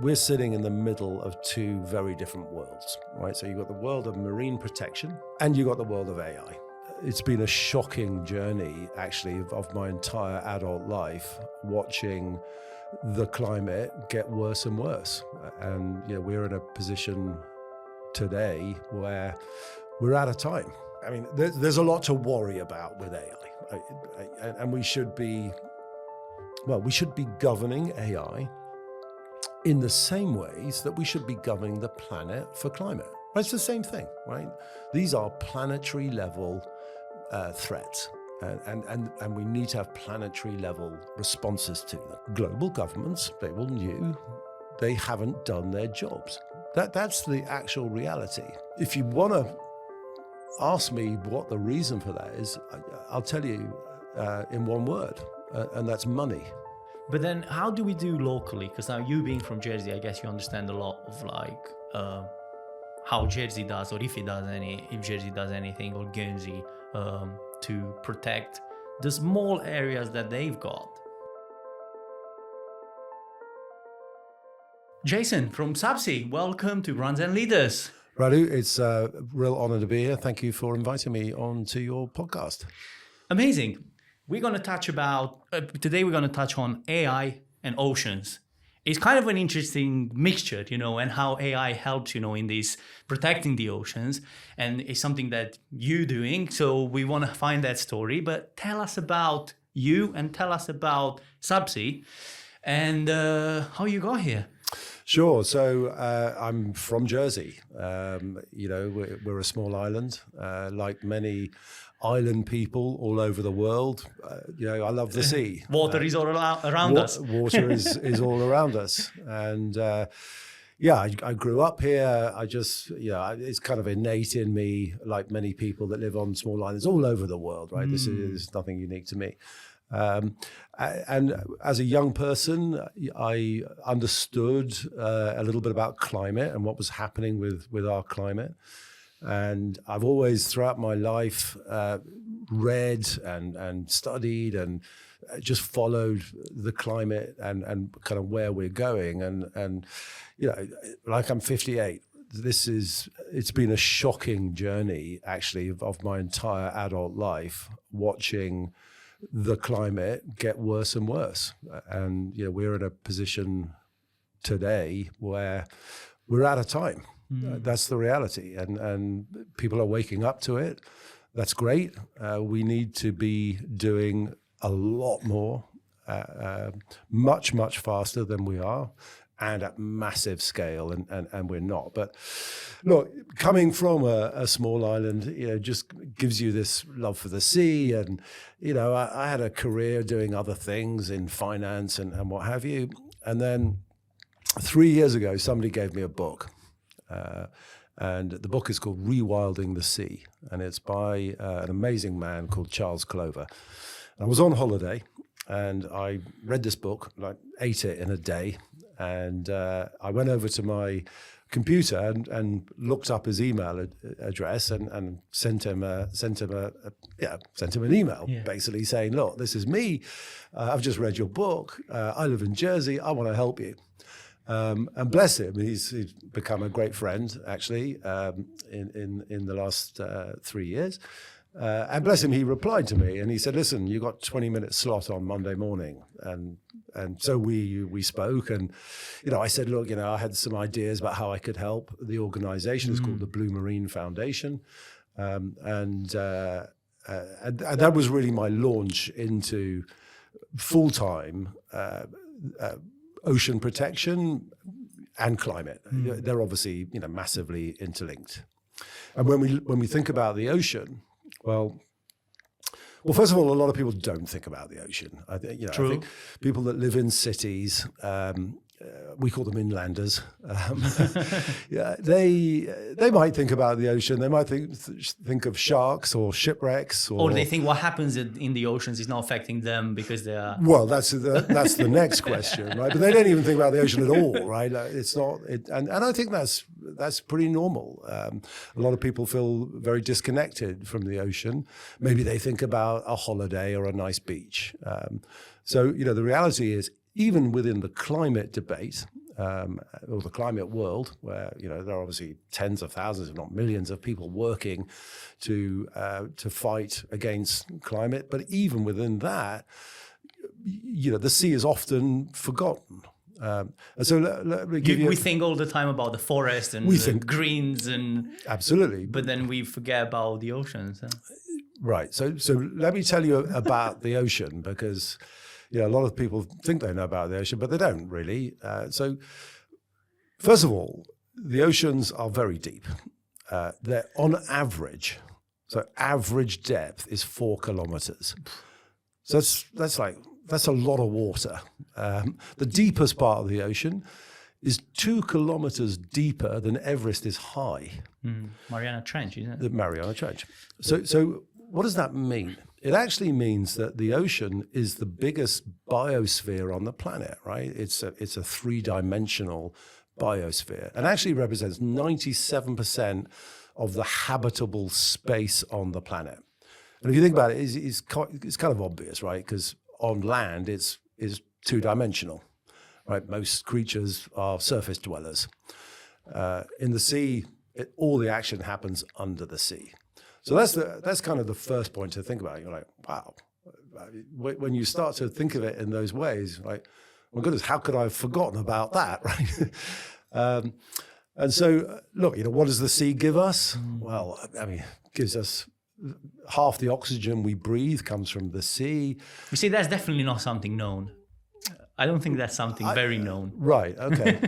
we're sitting in the middle of two very different worlds, right? So you've got the world of marine protection and you've got the world of AI. It's been a shocking journey, actually, of my entire adult life, watching the climate get worse and worse. And we're in a position today where we're out of time. I mean, there's a lot to worry about with AI, and we should be governing AI in the same ways that we should be governing the planet for climate. It's the same thing, right? These are planetary level threats, and we need to have planetary level responses to them. Global governments, they will knew they haven't done their jobs. That's the actual reality. If you want to ask me what the reason for that is, I'll tell you in one word, and that's money. But then how do we do locally? Because now you being from Jersey, I guess you understand a lot of how Jersey does, or if Jersey does anything, or Guernsey, to protect the small areas that they've got. Jason from Subsee, welcome to Brands and Leaders. Radu, it's a real honor to be here. Thank you for inviting me onto your podcast. Amazing. We're going to touch today we're going to touch on AI and oceans. It's kind of an interesting mixture, and how AI helps, in this protecting the oceans. And it's something that you're doing. So we want to find that story. But tell us about you and tell us about Subsee and how you got here. Sure. So I'm from Jersey. We're a small island, like many island people all over the world. I love the sea. Water is all around us. Water is all around us. And I grew up here. It's kind of innate in me, like many people that live on small islands all over the world, right? This is nothing unique to me. And as a young person, I understood a little bit about climate and what was happening with our climate. And I've always, throughout my life, read and studied and just followed the climate and kind of where we're going. And like I'm 58. It's been a shocking journey, actually, of my entire adult life, watching the climate get worse and worse. And we're in a position today where we're out of time. That's the reality, and people are waking up to it. That's great. We need to be doing a lot more, much faster than we are, and at massive scale, and we're not. But look, coming from a small island, just gives you this love for the sea. And, I had a career doing other things in finance and what have you. And then 3 years ago, somebody gave me a book. And the book is called Rewilding the Sea. And it's by an amazing man called Charles Clover. I was on holiday and I read this book, ate it in a day. And I went over to my computer and looked up his email address and sent him an email, basically saying, look, this is me. I've just read your book. I live in Jersey. I want to help you. And bless him, he's become a great friend, actually, in the last 3 years. And bless him, he replied to me and he said, listen, you got 20-minute slot on Monday morning. And so we spoke, and, I said, look, I had some ideas about how I could help the organization. It's called the Blue Marine Foundation. And that was really my launch into full-time ocean protection and climate. They're obviously, massively interlinked. And when we think about the ocean, well, first of all, a lot of people don't think about the ocean. I think people that live in cities, we call them inlanders. They might think about the ocean. They might think of sharks or shipwrecks, or they think what happens in the oceans is not affecting them because they are. Well, that's the next question, right? But they don't even think about the ocean at all, right? It's not, and I think that's pretty normal. A lot of people feel very disconnected from the ocean. Maybe they think about a holiday or a nice beach. So the reality is, even within the climate debate, or the climate world, where there are obviously tens of thousands, if not millions, of people working to fight against climate. But even within that, the sea is often forgotten. And so let me give you. We think all the time about the forest and the greens and absolutely, but then we forget about the oceans. Huh? Right. So let me tell you about the ocean, because a lot of people think they know about the ocean, but they don't really. So first of all, the oceans are very deep. They're on average. So average depth is 4 kilometers. So that's a lot of water. The deepest part of the ocean is 2 kilometers deeper than Everest is high. Mariana Trench, isn't it? The Mariana Trench. So what does that mean? It actually means that the ocean is the biggest biosphere on the planet, right? It's a 3-dimensional biosphere, and actually represents 97% of the habitable space on the planet. And if you think about it, it's kind of obvious, right? Because on land, it's 2-dimensional, right? Most creatures are surface dwellers. In the sea, all the action happens under the sea. So that's kind of the first point to think about. You're like, wow. When you start to think of it in those ways, like, my goodness, how could I have forgotten about that, right? And so, look, what does the sea give us? Well, it gives us half the oxygen we breathe comes from the sea. You see, that's definitely not something known. I don't think that's something very known. Right, okay.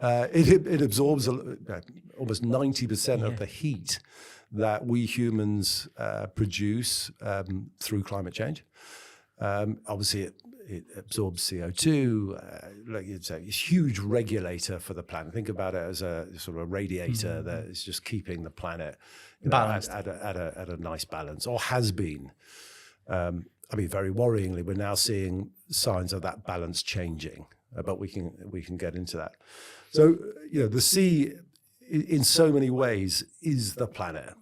It absorbs almost 90% of the heat that we humans produce through climate change. Obviously, it absorbs CO2. It's a huge regulator for the planet. Think about it as a sort of a radiator that is just keeping the planet balanced at a nice balance, or has been. Very worryingly, we're now seeing signs of that balance changing, but we can get into that. So, the sea, in so many ways, is the planet,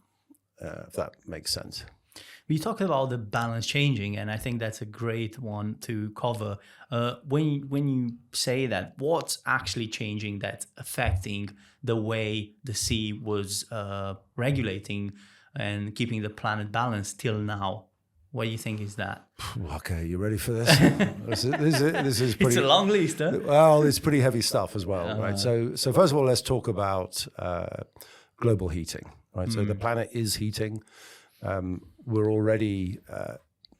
if that makes sense. We talked about the balance changing, and I think that's a great one to cover. When you say that, what's actually changing that's affecting the way the sea was regulating and keeping the planet balanced till now? What do you think is that? Okay, you ready for this? This is pretty. It's a long list, huh? Well, it's pretty heavy stuff as well, right? So first of all, let's talk about global heating, right? So the planet is heating. We're already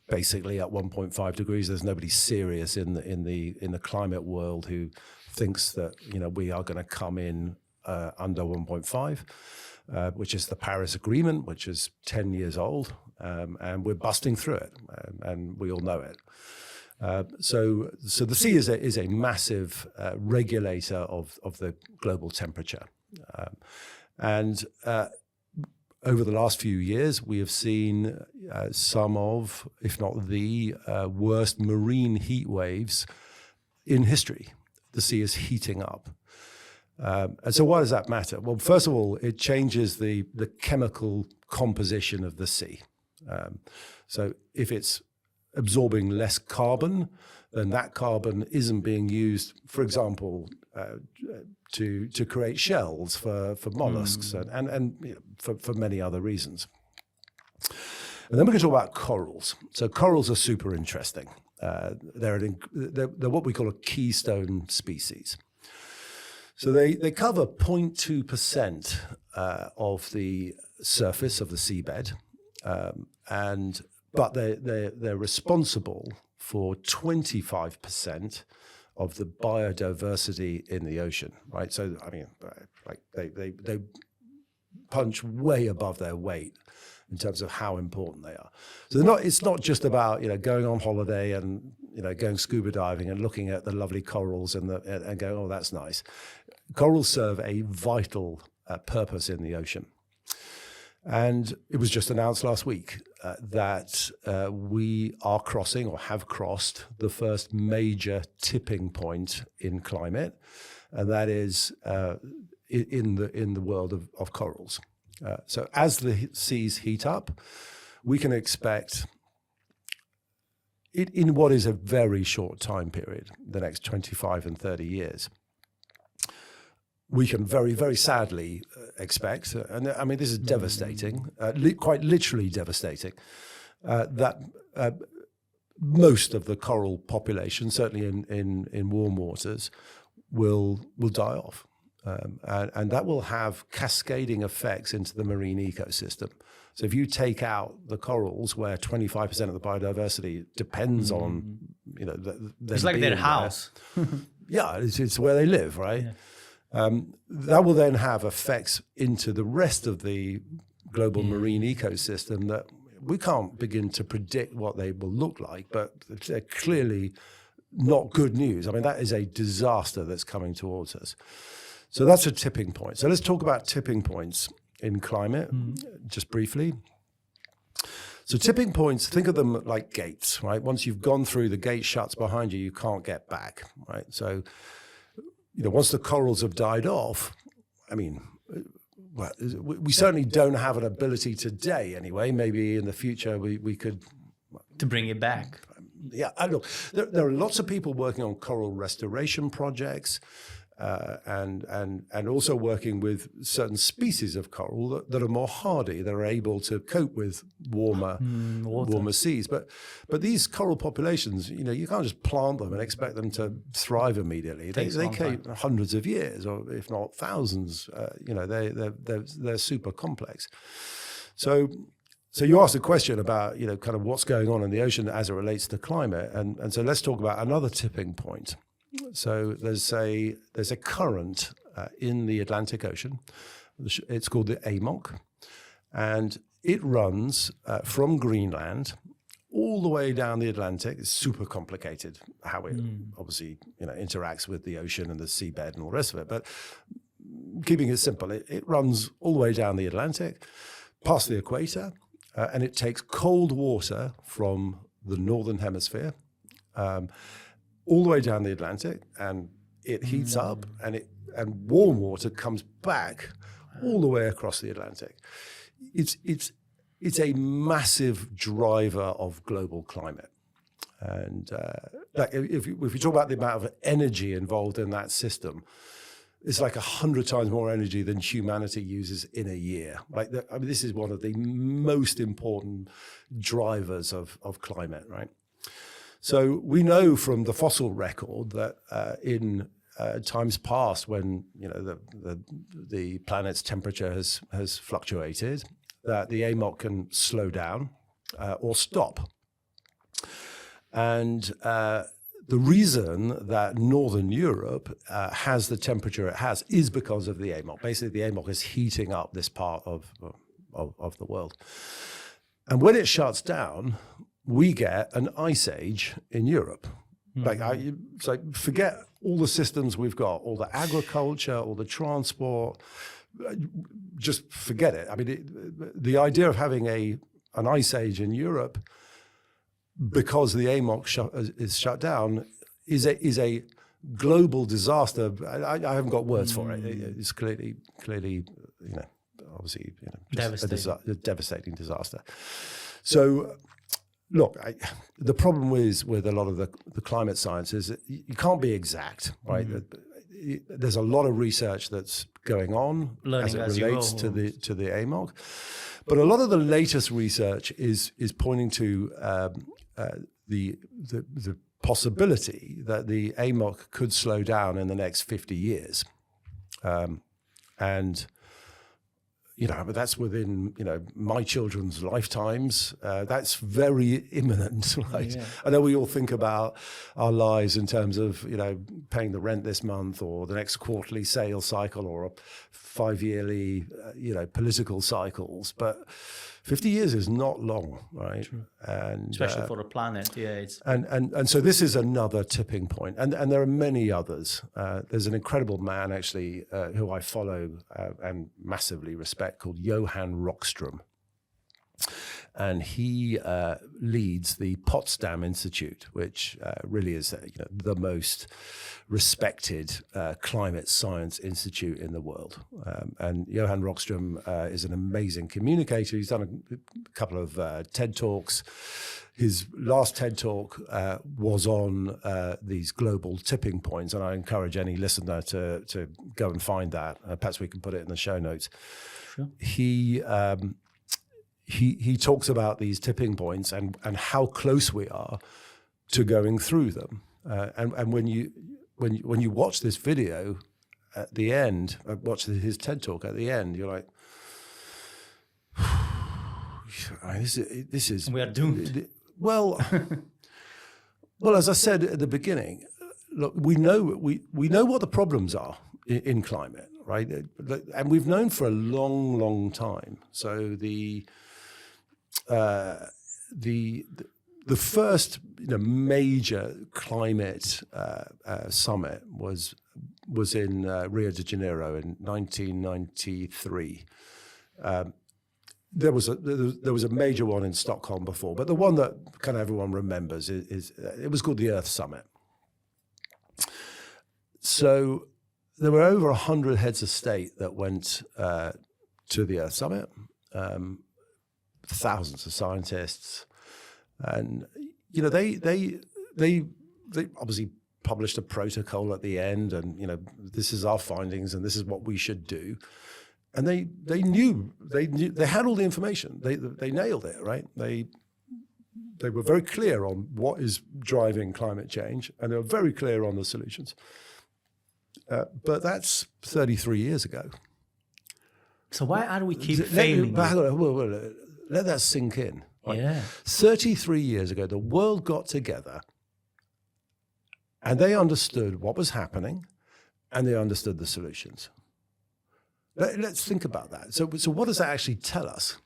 basically at 1.5 degrees. There's nobody serious in the climate world who thinks that we are going to come in under 1.5, which is the Paris Agreement, which is 10 years old, and we're busting through it, and we all know it. So the sea is a massive regulator of the global temperature, and over the last few years, we have seen some of, if not the worst marine heat waves in history. The sea is heating up. And so why does that matter? Well, first of all, it changes the chemical composition of the sea. So if it's absorbing less carbon, then that carbon isn't being used, for example, to create shells for mollusks and for many other reasons. And then we can talk about corals. So corals are super interesting. They're what we call a keystone species. So they cover 0.2% of the surface of the seabed, but they're responsible for 25% of the biodiversity in the ocean, right? So they punch way above their weight in terms of how important they are. So it's not just about going on holiday and going scuba diving and looking at the lovely corals and going, oh, that's nice. Corals serve a vital purpose in the ocean. And it was just announced last week that we are crossing or have crossed the first major tipping point in climate, and that is in the world of corals. So as the seas heat up, we can expect in what is a very short time period, the next 25 and 30 years, we can very, very sadly expect, and I mean, this is devastating, quite literally devastating, that most of the coral population, certainly in warm waters, will die off. And that will have cascading effects into the marine ecosystem. So if you take out the corals, where 25% of the biodiversity depends on, it's like their house. Yeah, it's where they live, right? Yeah. That will then have effects into the rest of the global marine ecosystem that we can't begin to predict what they will look like, but they're clearly not good news. I mean, that is a disaster that's coming towards us. So that's a tipping point. So let's talk about tipping points in climate, just briefly. So tipping points, think of them like gates, right? Once you've gone through, the gate shuts behind you, you can't get back, right? So, once the corals have died off, I mean, well, we certainly don't have an ability today anyway. Maybe in the future we could... To bring it back. Yeah, I know. There are lots of people working on coral restoration projects, and also working with certain species of coral that are more hardy, that are able to cope with warmer seas. But these coral populations, you can't just plant them and expect them to thrive immediately. They take hundreds of years, or if not thousands. They're super complex. So you asked a question about kind of what's going on in the ocean as it relates to climate, and so let's talk about another tipping point. So there's a current in the Atlantic Ocean. It's called the AMOC, and it runs from Greenland all the way down the Atlantic. It's super complicated how it obviously interacts with the ocean and the seabed and all the rest of it. But keeping it simple, it runs all the way down the Atlantic, past the equator, and it takes cold water from the northern hemisphere. All the way down the Atlantic, and it heats up, and warm water comes back all the way across the Atlantic. It's a massive driver of global climate, and if you talk about the amount of energy involved in that system, it's like 100 times more energy than humanity uses in a year. This is one of the most important drivers of climate, right? So we know from the fossil record that in times past, when the planet's temperature has fluctuated, that the AMOC can slow down or stop. And the reason that Northern Europe has the temperature it has is because of the AMOC. Basically, the AMOC is heating up this part of the world. And when it shuts down, we get an ice age in Europe. It's like forget all the systems we've got, all the agriculture, all the transport, just forget it. I mean, the idea of having an ice age in Europe because the AMOC is shut down is a global disaster. I haven't got words for it. It's clearly, obviously, a devastating disaster. So, look, the problem with a lot of the climate science is that you can't be exact, right? There's a lot of research that's going on as it relates to the AMOC, but a lot of the latest research is pointing to the possibility that the AMOC could slow down in the next 50 years, and. But that's within, my children's lifetimes. That's very imminent, right? Yeah. I know we all think about our lives in terms of, paying the rent this month, or the next quarterly sales cycle, or a 5-yearly, political cycles. But 50 years is not long, right? True. And especially for the planet, yeah. And so this is another tipping point, and there are many others. There's an incredible man actually who I follow and massively respect, called Johan Rockström, and he leads the Potsdam Institute, which really is the most respected climate science institute in the world. And Johan Rockström is an amazing communicator. He's done a couple of TED Talks. His last TED Talk was on these global tipping points, and I encourage any listener to go and find that. Perhaps we can put it in the show notes. Sure. He talks about these tipping points and how close we are to going through them. And when you watch this video at the end, watch his TED Talk at the end, you're like, this is we are doomed. Well, as I said at the beginning, look, we know what the problems are in climate, right? And we've known for a long, long time. So the first major climate summit was in Rio de Janeiro in 1993. There was a major one in Stockholm before, but the one that kind of everyone remembers is it was called the Earth Summit. So there were over 100 heads of state that went to the Earth Summit, thousands of scientists, and they obviously published a protocol at the end, and this is our findings and this is what we should do. And they knew they had all the information. They nailed it, right? They were very clear on what is driving climate change, and they were very clear on the solutions. But that's 33 years ago. So why are we keep failing? Let that sink in. Right? Yeah. 33 years ago, the world got together, and they understood what was happening, and they understood the solutions. Let's think about that. So what does that actually tell us?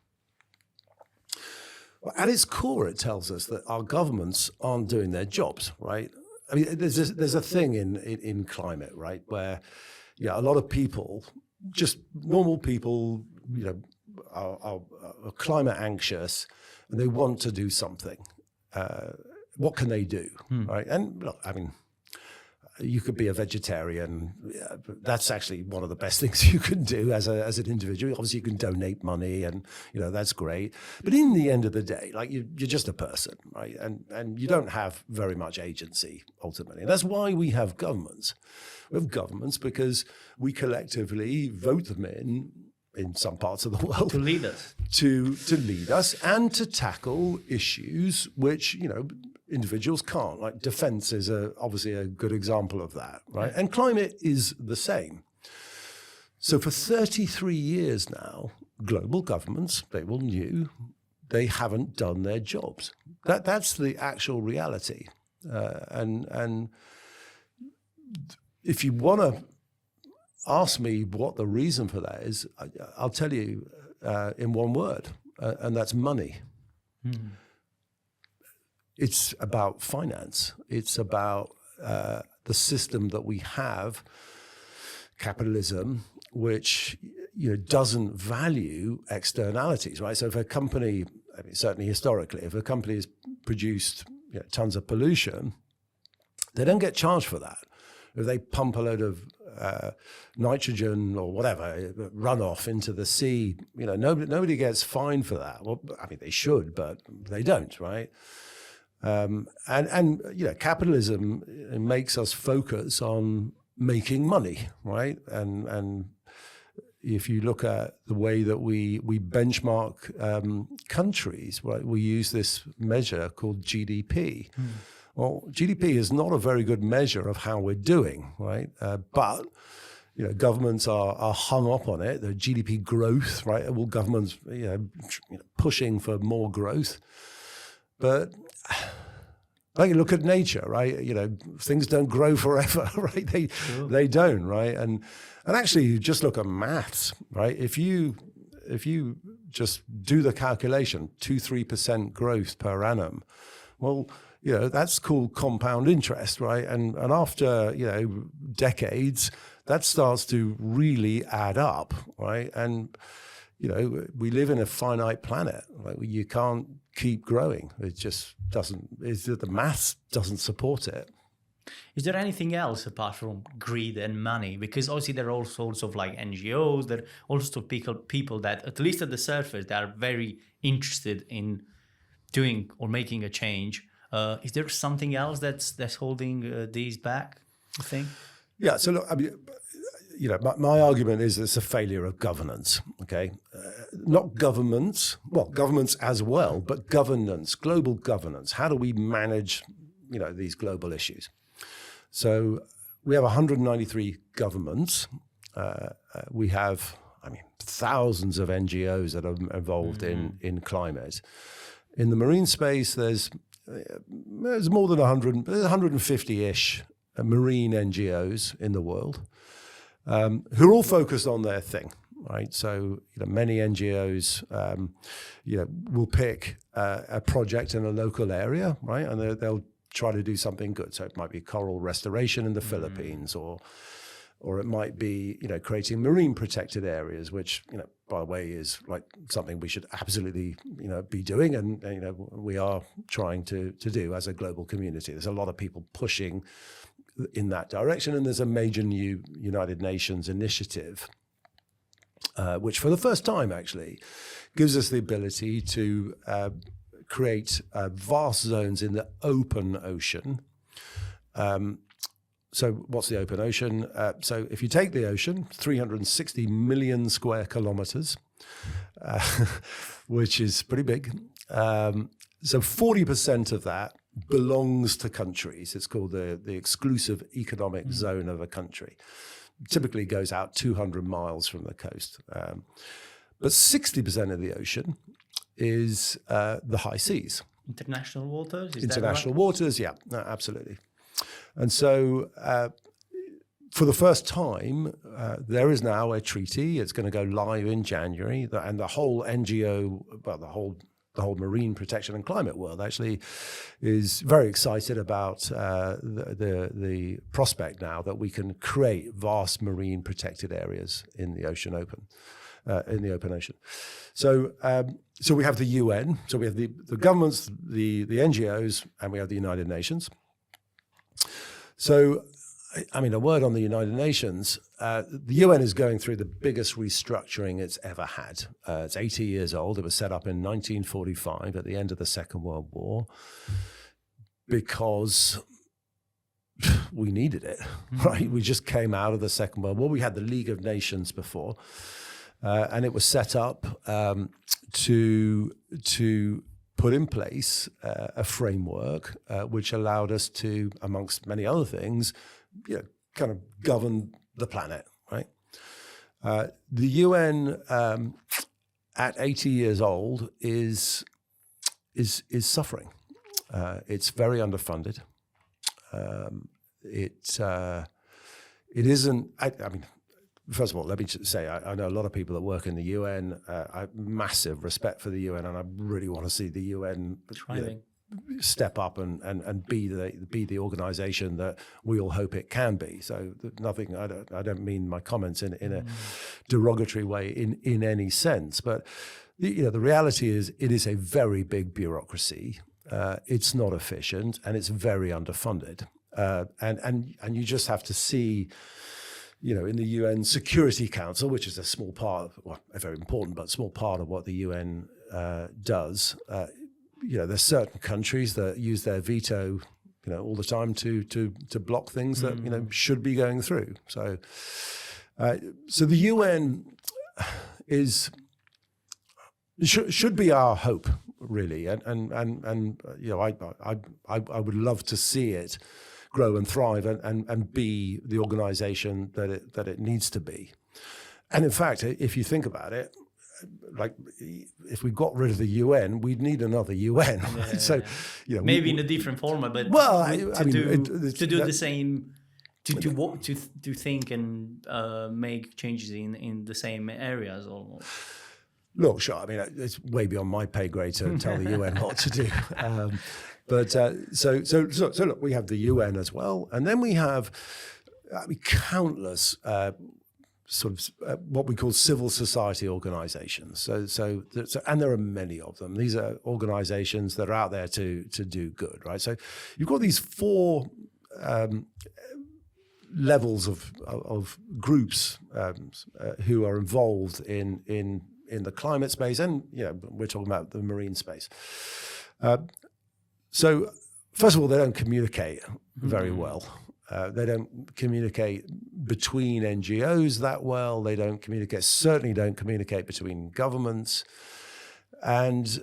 Well, at its core, it tells us that our governments aren't doing their jobs, right? I mean, there's a thing in climate, right, where a lot of people, just normal people, are climate anxious, and they want to do something. What can they do, right? And look, I mean, you could be a vegetarian. That's actually one of the best things you can do as an individual. Obviously, you can donate money, and that's great. But in the end of the day, like you're just a person, right? And you don't have very much agency ultimately. And that's why we have governments. We have governments because we collectively vote them in some parts of the world To lead us. to lead us and to tackle issues which individuals can't. Like defense is obviously a good example of that, right? And climate is the same. So for 33 years now, global governments, they all knew they haven't done their jobs. That's the actual reality. And if you want to ask me what the reason for that is, I'll tell you in one word, and that's money. Mm. It's about finance. It's about the system that we have, capitalism, which doesn't value externalities, right? So if a company, I mean, certainly historically, if a company has produced tons of pollution, they don't get charged for that. If they pump a load of nitrogen or whatever runoff into the sea, nobody gets fined for that. Well, I mean, they should, but they don't, right? And capitalism makes us focus on making money, right? And if you look at the way that we benchmark countries, right, we use this measure called GDP. Mm. Well, GDP is not a very good measure of how we're doing, right? But governments are hung up on it. The GDP growth, right? Well, governments pushing for more growth, but like you look at nature, right? Things don't grow forever, right? They don't, right? And actually, you just look at maths, right? If you just do the calculation, 2-3% growth per annum, well, that's called compound interest, right? And after decades, that starts to really add up, right? And we live in a finite planet. Like, you can't keep growing. It just doesn't. The maths doesn't support it. Is there anything else apart from greed and money? Because obviously there are all sorts of like NGOs, there are all sorts of people that, at least at the surface, they are very interested in doing or making a change. Is there something else that's holding these back, you think? Yeah. So look, I mean, my argument is it's a failure of governance. Okay, not governments. Well, governments as well, but governance, global governance. How do we manage, these global issues? So we have 193 governments. We have, thousands of NGOs that are involved in climate. In the marine space, there's more than 150-ish marine NGOs in the world who are all focused on their thing, right? So many NGOs, will pick a project in a local area, right, and they'll try to do something good. So it might be coral restoration in the Philippines, or it might be creating marine protected areas, which by the way is like something we should absolutely be doing, and we are trying to do as a global community. There's a lot of people pushing in that direction, and there's a major new United Nations initiative which for the first time actually gives us the ability to create vast zones in the open ocean. So what's the open ocean? So if you take the ocean, 360 million square kilometers, which is pretty big. So 40% of that belongs to countries. It's called the exclusive economic zone of a country. Typically goes out 200 miles from the coast. But 60% of the ocean is the high seas. International waters? International waters, yeah, absolutely. And so for the first time, there is now a treaty. It's going to go live in January, and the whole NGO, well, the whole marine protection and climate world actually is very excited about the prospect now that we can create vast marine protected areas in the ocean in the open ocean. So we have the UN, so we have the governments, the NGOs, and we have the United Nations. So, I mean, a word on the United Nations. The UN is going through the biggest restructuring it's ever had. It's 80 years old. It was set up in 1945 at the end of the Second World War because we needed it, right? We just came out of the Second World War. We had the League of Nations before, and it was set up to put in place a framework which allowed us to, amongst many other things, kind of govern the planet, right? The UN at 80 years old is suffering. It's very underfunded. It isn't. I mean, first of all, let me just say I know a lot of people that work in the UN. I have massive respect for the UN, and I really want to see the UN step up and be the organization that we all hope it can be. So nothing. I don't mean my comments in a derogatory way in any sense, but the reality is it is a very big bureaucracy. It's not efficient, and it's very underfunded. And you just have to see. In the UN Security Council, which is a small part, a very important but small part of what the UN does, there's certain countries that use their veto, all the time to block things that should be going through. So the UN should be our hope, really, and I would love to see it grow and thrive and be the organization that it needs to be. And in fact, if you think about it, like if we got rid of the UN, we'd need another UN. Yeah, so, maybe in a different format, but to do the same, to think and make changes in the same areas almost. Look, sure. I mean, it's way beyond my pay grade to tell the UN what to do. But so look, we have the UN as well, and then we have countless sort of what we call civil society organizations. So and there are many of them. These are organizations that are out there to do good, right? So you've got these four levels of groups who are involved in the climate space, and we're talking about the marine space. So first of all, they don't communicate very well. They don't communicate between NGOs that well. They certainly don't communicate between governments. And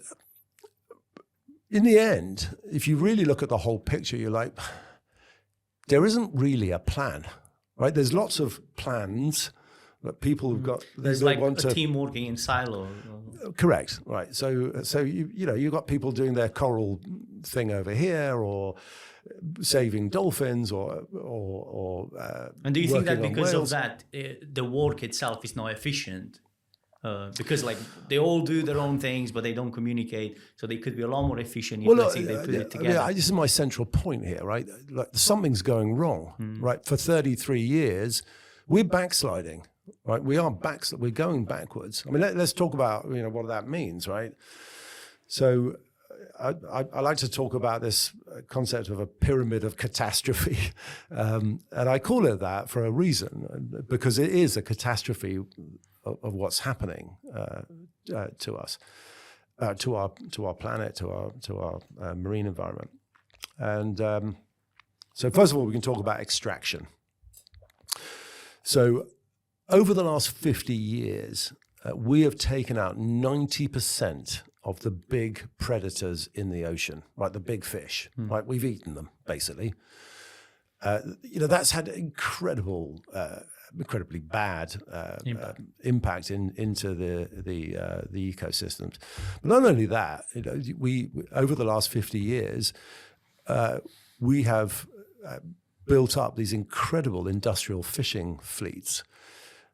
in the end, if you really look at the whole picture, you're like, there isn't really a plan, right? There's lots of plans that people have got. There's like a team working in silo. Correct, right? So you've got people doing their coral thing over here, or saving dolphins, or and do you think that because whales. of that, the work itself is not efficient? Because like they all do their own things, but they don't communicate, so they could be a lot more efficient if let's say they put it together. This is my central point here, right? Like something's going wrong, right? For 33 years, we're backsliding, right? We're going backwards. I mean, let's talk about what that means, right? So I like to talk about this concept of a pyramid of catastrophe, and I call it that for a reason, because it is a catastrophe of what's happening to us, to our planet, to our marine environment. And so first of all, we can talk about extraction. So over the last 50 years, we have taken out 90% of the big predators in the ocean, right? The big fish, right? We've eaten them, basically. That's had incredibly bad impact into the ecosystems. But not only that, we over the last 50 years, we have built up these incredible industrial fishing fleets.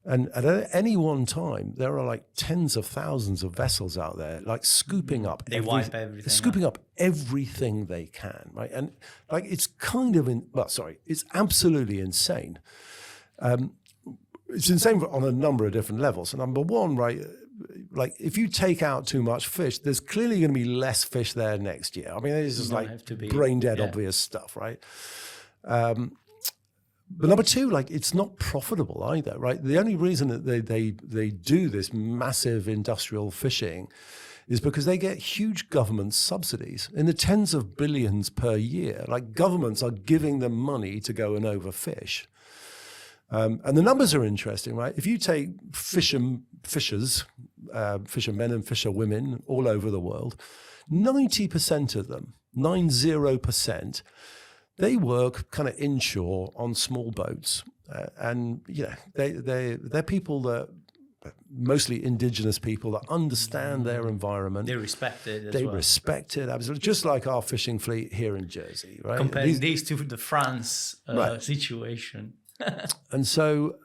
And at any one time, there are like tens of thousands of vessels out there, like scooping up. Wipe everything. Scooping up everything they can, right? And like it's it's absolutely insane. It's insane on a number of different levels. So number one, right, like if you take out too much fish, there's clearly going to be less fish there next year. I mean, this is like brain dead obvious stuff, right? But number two, like it's not profitable either, right? The only reason that they do this massive industrial fishing is because they get huge government subsidies in the tens of billions per year. Like governments are giving them money to go and overfish. And the numbers are interesting, right? If you take fishermen and fisherwomen all over the world, 90% of them, 90%, they work kind of inshore on small boats, and they're people that mostly indigenous people that understand their environment. They respect it. They respect it absolutely, just like our fishing fleet here in Jersey, right? Comparing these to the France situation, and so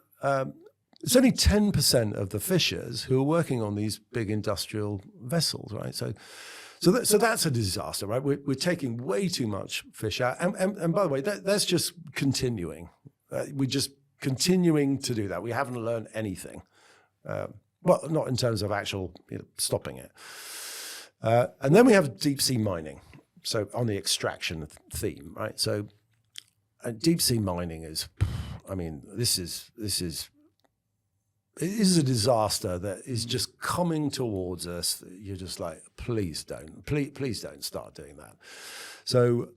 it's only 10% of the fishers who are working on these big industrial vessels, right? So that's a disaster, right? We're taking way too much fish out. And by the way, that's just continuing. We're just continuing to do that. We haven't learned anything. Well, not in terms of actual stopping it. And then we have deep sea mining. So on the extraction theme, right? So deep sea mining is, I mean, this is a disaster that is just coming towards us. You're just like, please don't start doing that. So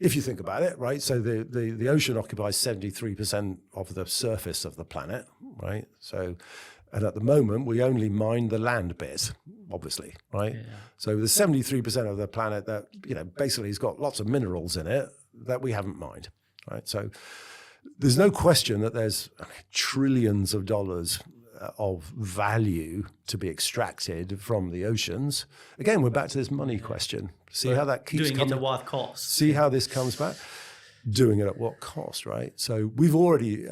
if you think about it, right? So the ocean occupies 73% of the surface of the planet, right? So, and at the moment, we only mine the land bit, obviously, right? Yeah. So the 73% of the planet that, basically has got lots of minerals in it that we haven't mined, right? So there's no question that there's trillions of dollars of value to be extracted from the oceans. Again, we're back to this money question. See how that keeps coming. Doing it at what cost? See how this comes back? Doing it at what cost, right? So we've already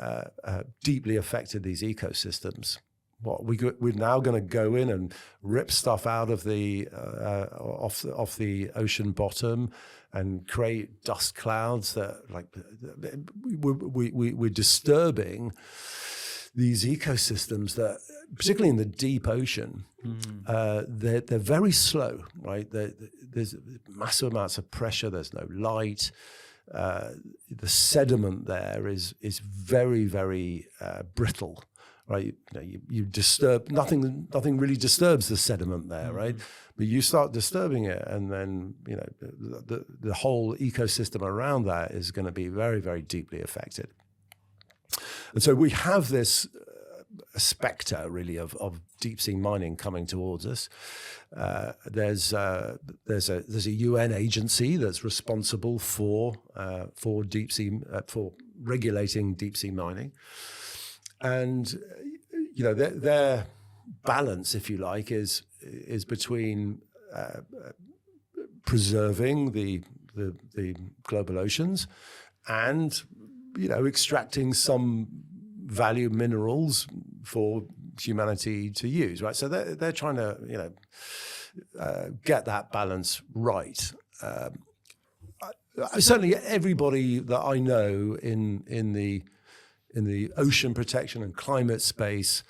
deeply affected these ecosystems we're now going to go in and rip stuff out of the off the ocean bottom and create dust clouds that we're disturbing these ecosystems that, particularly in the deep ocean, they're very slow, right? There's massive amounts of pressure. There's no light. The sediment there is very, very brittle, right? You disturb nothing really disturbs the sediment there, right? But you start disturbing it, and then the whole ecosystem around that is going to be very, very deeply affected. And so we have this spectre, really, of deep sea mining coming towards us. There's a UN agency that's responsible for deep sea for regulating deep sea mining, and their balance, if you like, is between preserving the global oceans and extracting some value minerals for humanity to use, right? So they're trying to get that balance right. Certainly, everybody that I know in the ocean protection and climate space,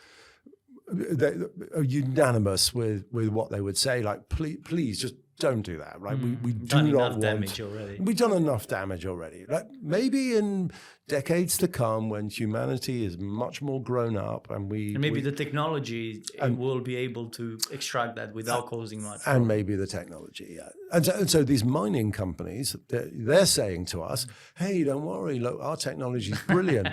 they are unanimous with what they would say. Like, please just don't do that, right? We do not want damage already. We've done enough damage already. Like, maybe in decades to come, when humanity is much more grown up, and maybe the technology will be able to extract that without causing much. And maybe the technology, yeah. And so these mining companies, they're saying to us, "Hey, don't worry, look, our technology is brilliant."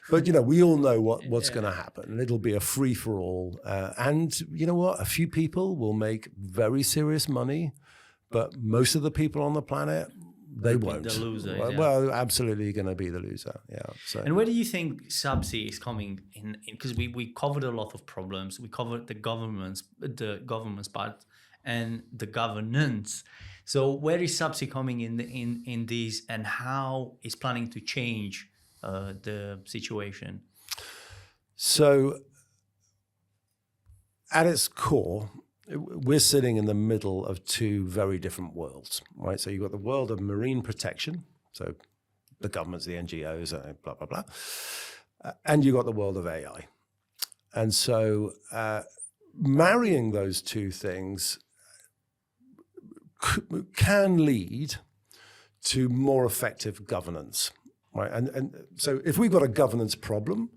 But we all know what's going to happen. It'll be a free for all, and you know what? A few people will make very serious money, but most of the people on the planet, they won't. The loser. Well, absolutely going to be the loser. Yeah. So. And where do you think Subsee is coming in? Because we covered a lot of problems. We covered the government's part and the governance. So where is Subsee coming in these, and how is planning to change the situation? So at its core, we're sitting in the middle of two very different worlds, right? So you've got the world of marine protection, so the governments, the NGOs, blah, blah, blah. And you've got the world of AI. And so marrying those two things can lead to more effective governance. Right. And so if we've got a governance problem,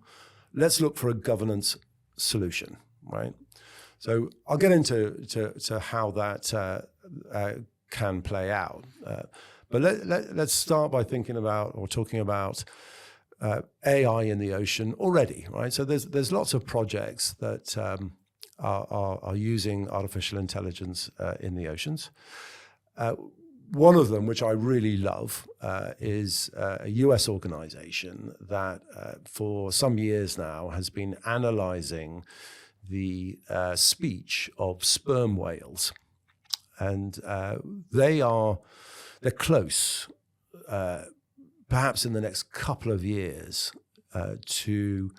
let's look for a governance solution, right? So I'll get into how that can play out. But let's start by talking about AI in the ocean already, right? So there's lots of projects that are using artificial intelligence in the oceans. One of them, which I really love, is a US organization that for some years now has been analyzing the speech of sperm whales. And they're close, perhaps in the next couple of years, to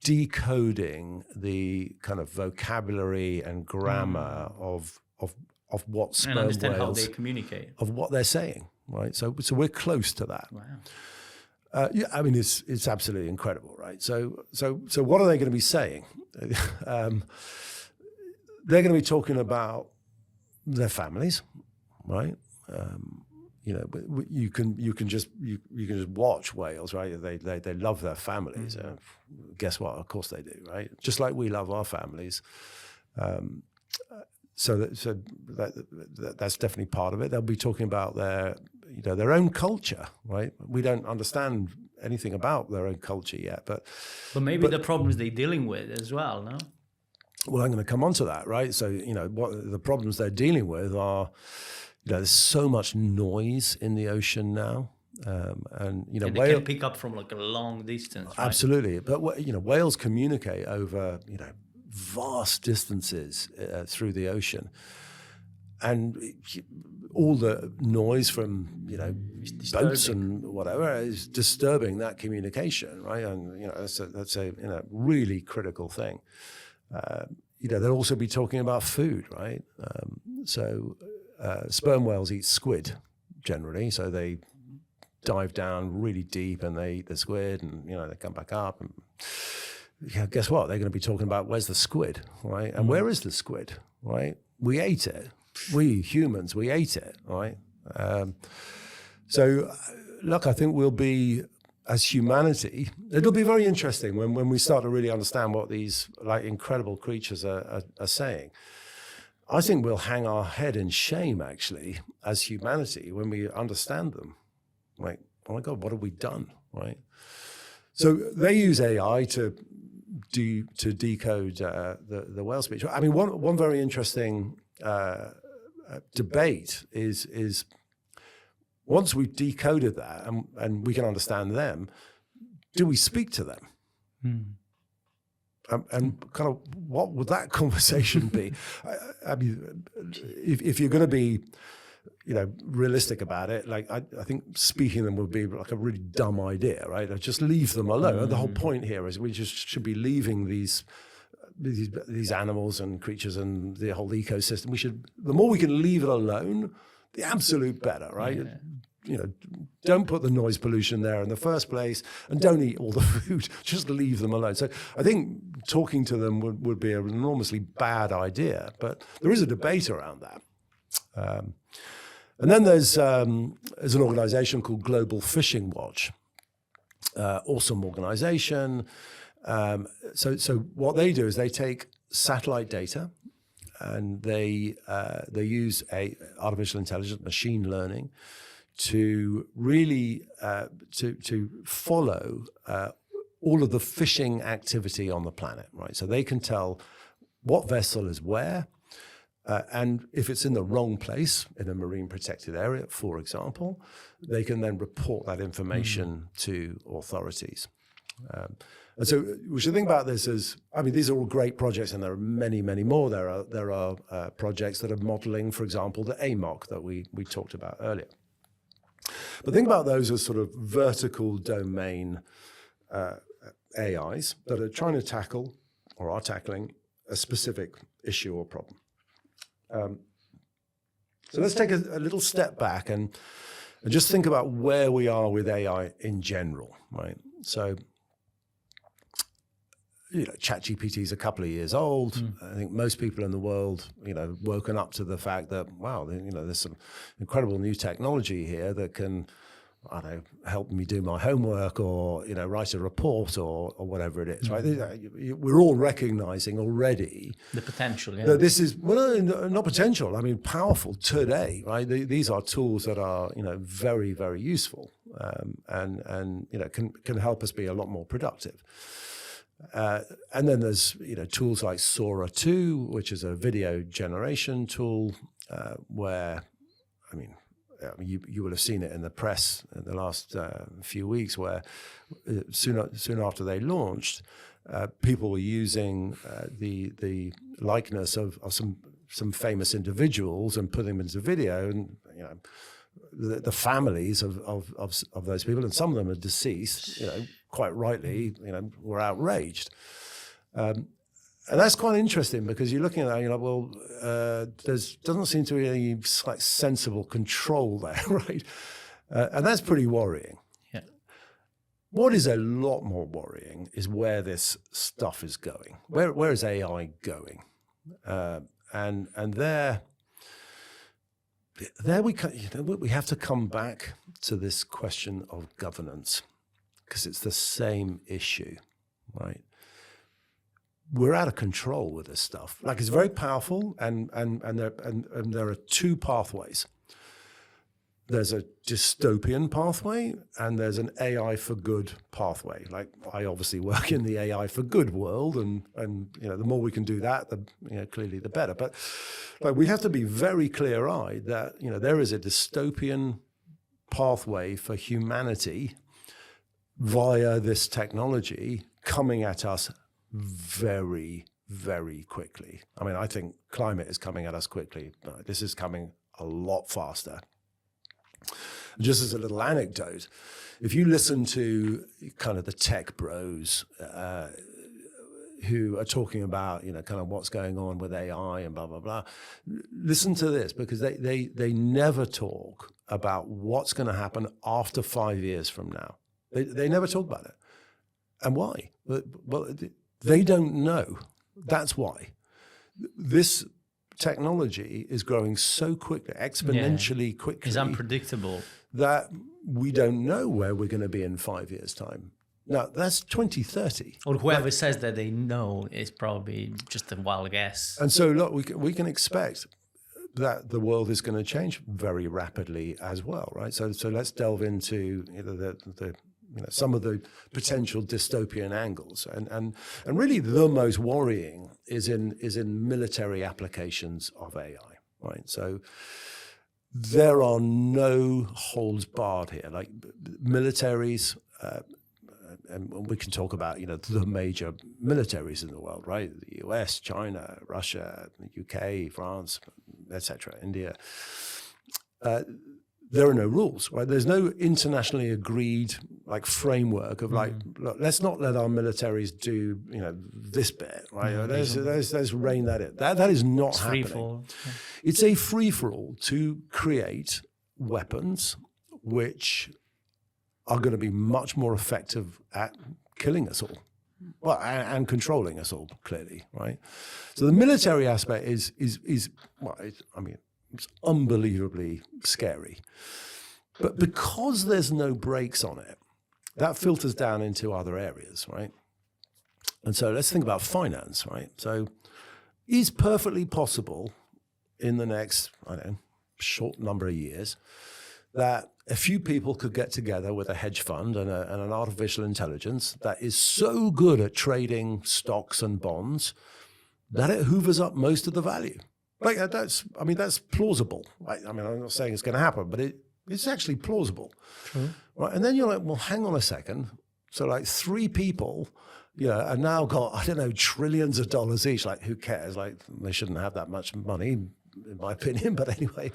decoding the kind of vocabulary and grammar of what sperm and understand whales, how they communicate, of what they're saying, right? So we're close to that. Wow. Yeah, I mean it's absolutely incredible, right? So what are they going to be saying? They're going to be talking about their families, right? You can just watch whales, right? They love their families. Guess what? Of course they do, right? Just like we love our families. So that's definitely part of it. They'll be talking about their own culture, right? We don't understand anything about their own culture yet, but maybe the problems they're dealing with as well, no? Well, I'm going to come on to that, right? So what the problems they're dealing with are, there's so much noise in the ocean now, and they can pick up from like a long distance. Right? Absolutely, but whales communicate over vast distances through the ocean, and all the noise from boats and whatever is disturbing that communication, right? And that's a really critical thing. They'll also be talking about food, right? Sperm whales eat squid generally, so they dive down really deep and they eat the squid, and they come back up. And guess what? They're going to be talking about where's the squid, right? And where is the squid, right? We ate it. We humans, we ate it, right? Look, I think we'll be, as humanity, it'll be very interesting when we start to really understand what these incredible creatures are saying. I think we'll hang our head in shame, actually, as humanity, when we understand them. Like, oh my God, what have we done, right? So they use AI to decode the whale speech. I mean, one very interesting debate is once we've decoded that and we can understand them, do we speak to them? And kind of what would that conversation be? I mean, if you're going to be, realistic about it, I think speaking them would be like a really dumb idea, right? Just leave them alone. And the whole point here is we just should be leaving these animals and creatures and the whole ecosystem. The more we can leave it alone, the absolute better, right? Yeah. Don't put the noise pollution there in the first place, and don't eat all the food. Just leave them alone. So I think talking to them would be an enormously bad idea, but there is a debate around that. And then there's an organization called Global Fishing Watch. Awesome organization. So what they do is they take satellite data and they use artificial intelligence, machine learning, to really to follow all of the fishing activity on the planet, right? So they can tell what vessel is where, and if it's in the wrong place in a marine protected area, for example, they can then report that information to authorities. And so we should think about this as, I mean, these are all great projects, and there are many, many more. There are projects that are modeling, for example, the AMOC that we talked about earlier. But think about those as sort of vertical domain AIs that are trying to tackle or are tackling a specific issue or problem. So let's take a little step back and just think about where we are with AI in general, right? So, ChatGPT is a couple of years old. I think most people in the world, woken up to the fact that, wow, there's some incredible new technology here that can, I don't know, help me do my homework or, write a report or whatever it is, right? We're all recognizing already the potential, that this is, well, not potential, I mean, powerful today, right? These are tools that are, very, very useful and can help us be a lot more productive. And then there's tools like Sora 2, which is a video generation tool, where you will have seen it in the press in the last few weeks, where soon after they launched, people were using the likeness of some famous individuals and putting them into video, and the families of those people, and some of them are deceased, quite rightly, were outraged. And that's quite interesting, because you're looking at that, you're like, well, there doesn't seem to be any sensible control there, right? And that's pretty worrying. Yeah. What is a lot more worrying is where this stuff is going. Where is AI going? And there we have to come back to this question of governance, because it's the same issue, right? We're out of control with this stuff. It's very powerful, and there are two pathways. There's a dystopian pathway, and there's an AI for good pathway. I obviously work in the AI for good world, and the more we can do that, clearly the better. But we have to be very clear-eyed that there is a dystopian pathway for humanity via this technology coming at us very, very quickly. I mean, I think climate is coming at us quickly. This is coming a lot faster. Just as a little anecdote, if you listen to kind of the tech bros who are talking about, kind of what's going on with AI and blah, blah, blah, listen to this, because they never talk about what's going to happen after 5 years from now. They never talk about it. And why? Well, they don't know. That's why. This technology is growing so quickly, exponentially quickly. It's unpredictable. That we don't know where we're going to be in 5 years' time. Now, that's 2030. Or whoever says that they know is probably just a wild guess. And so, look, we can expect that the world is going to change very rapidly as well, right? So let's delve into some of the potential dystopian angles, and really the most worrying is in military applications of AI, right? So there are no holds barred here. Like militaries, and we can talk about the major militaries in the world, right? The US, China, Russia, the UK, France, etc., India. There are no rules, right? There's no internationally agreed framework of look, let's not let our militaries do this bit, right? Let's rein that in. That is not happening. Free-for-all. It's a free-for-all to create weapons which are going to be much more effective at killing us all, well, and controlling us all, clearly, right? So the military aspect is it's unbelievably scary. But because there's no brakes on it, that filters down into other areas, right? And so let's think about finance, right? So is perfectly possible in the next, short number of years that a few people could get together with a hedge fund and an artificial intelligence that is so good at trading stocks and bonds that it hoovers up most of the value. That's plausible. Right? I'm not saying it's going to happen, but it's actually plausible. True. Right? And then you're like, well, hang on a second. So three people, are now got, trillions of dollars each. Like, who cares? Like, they shouldn't have that much money, in my opinion. But anyway,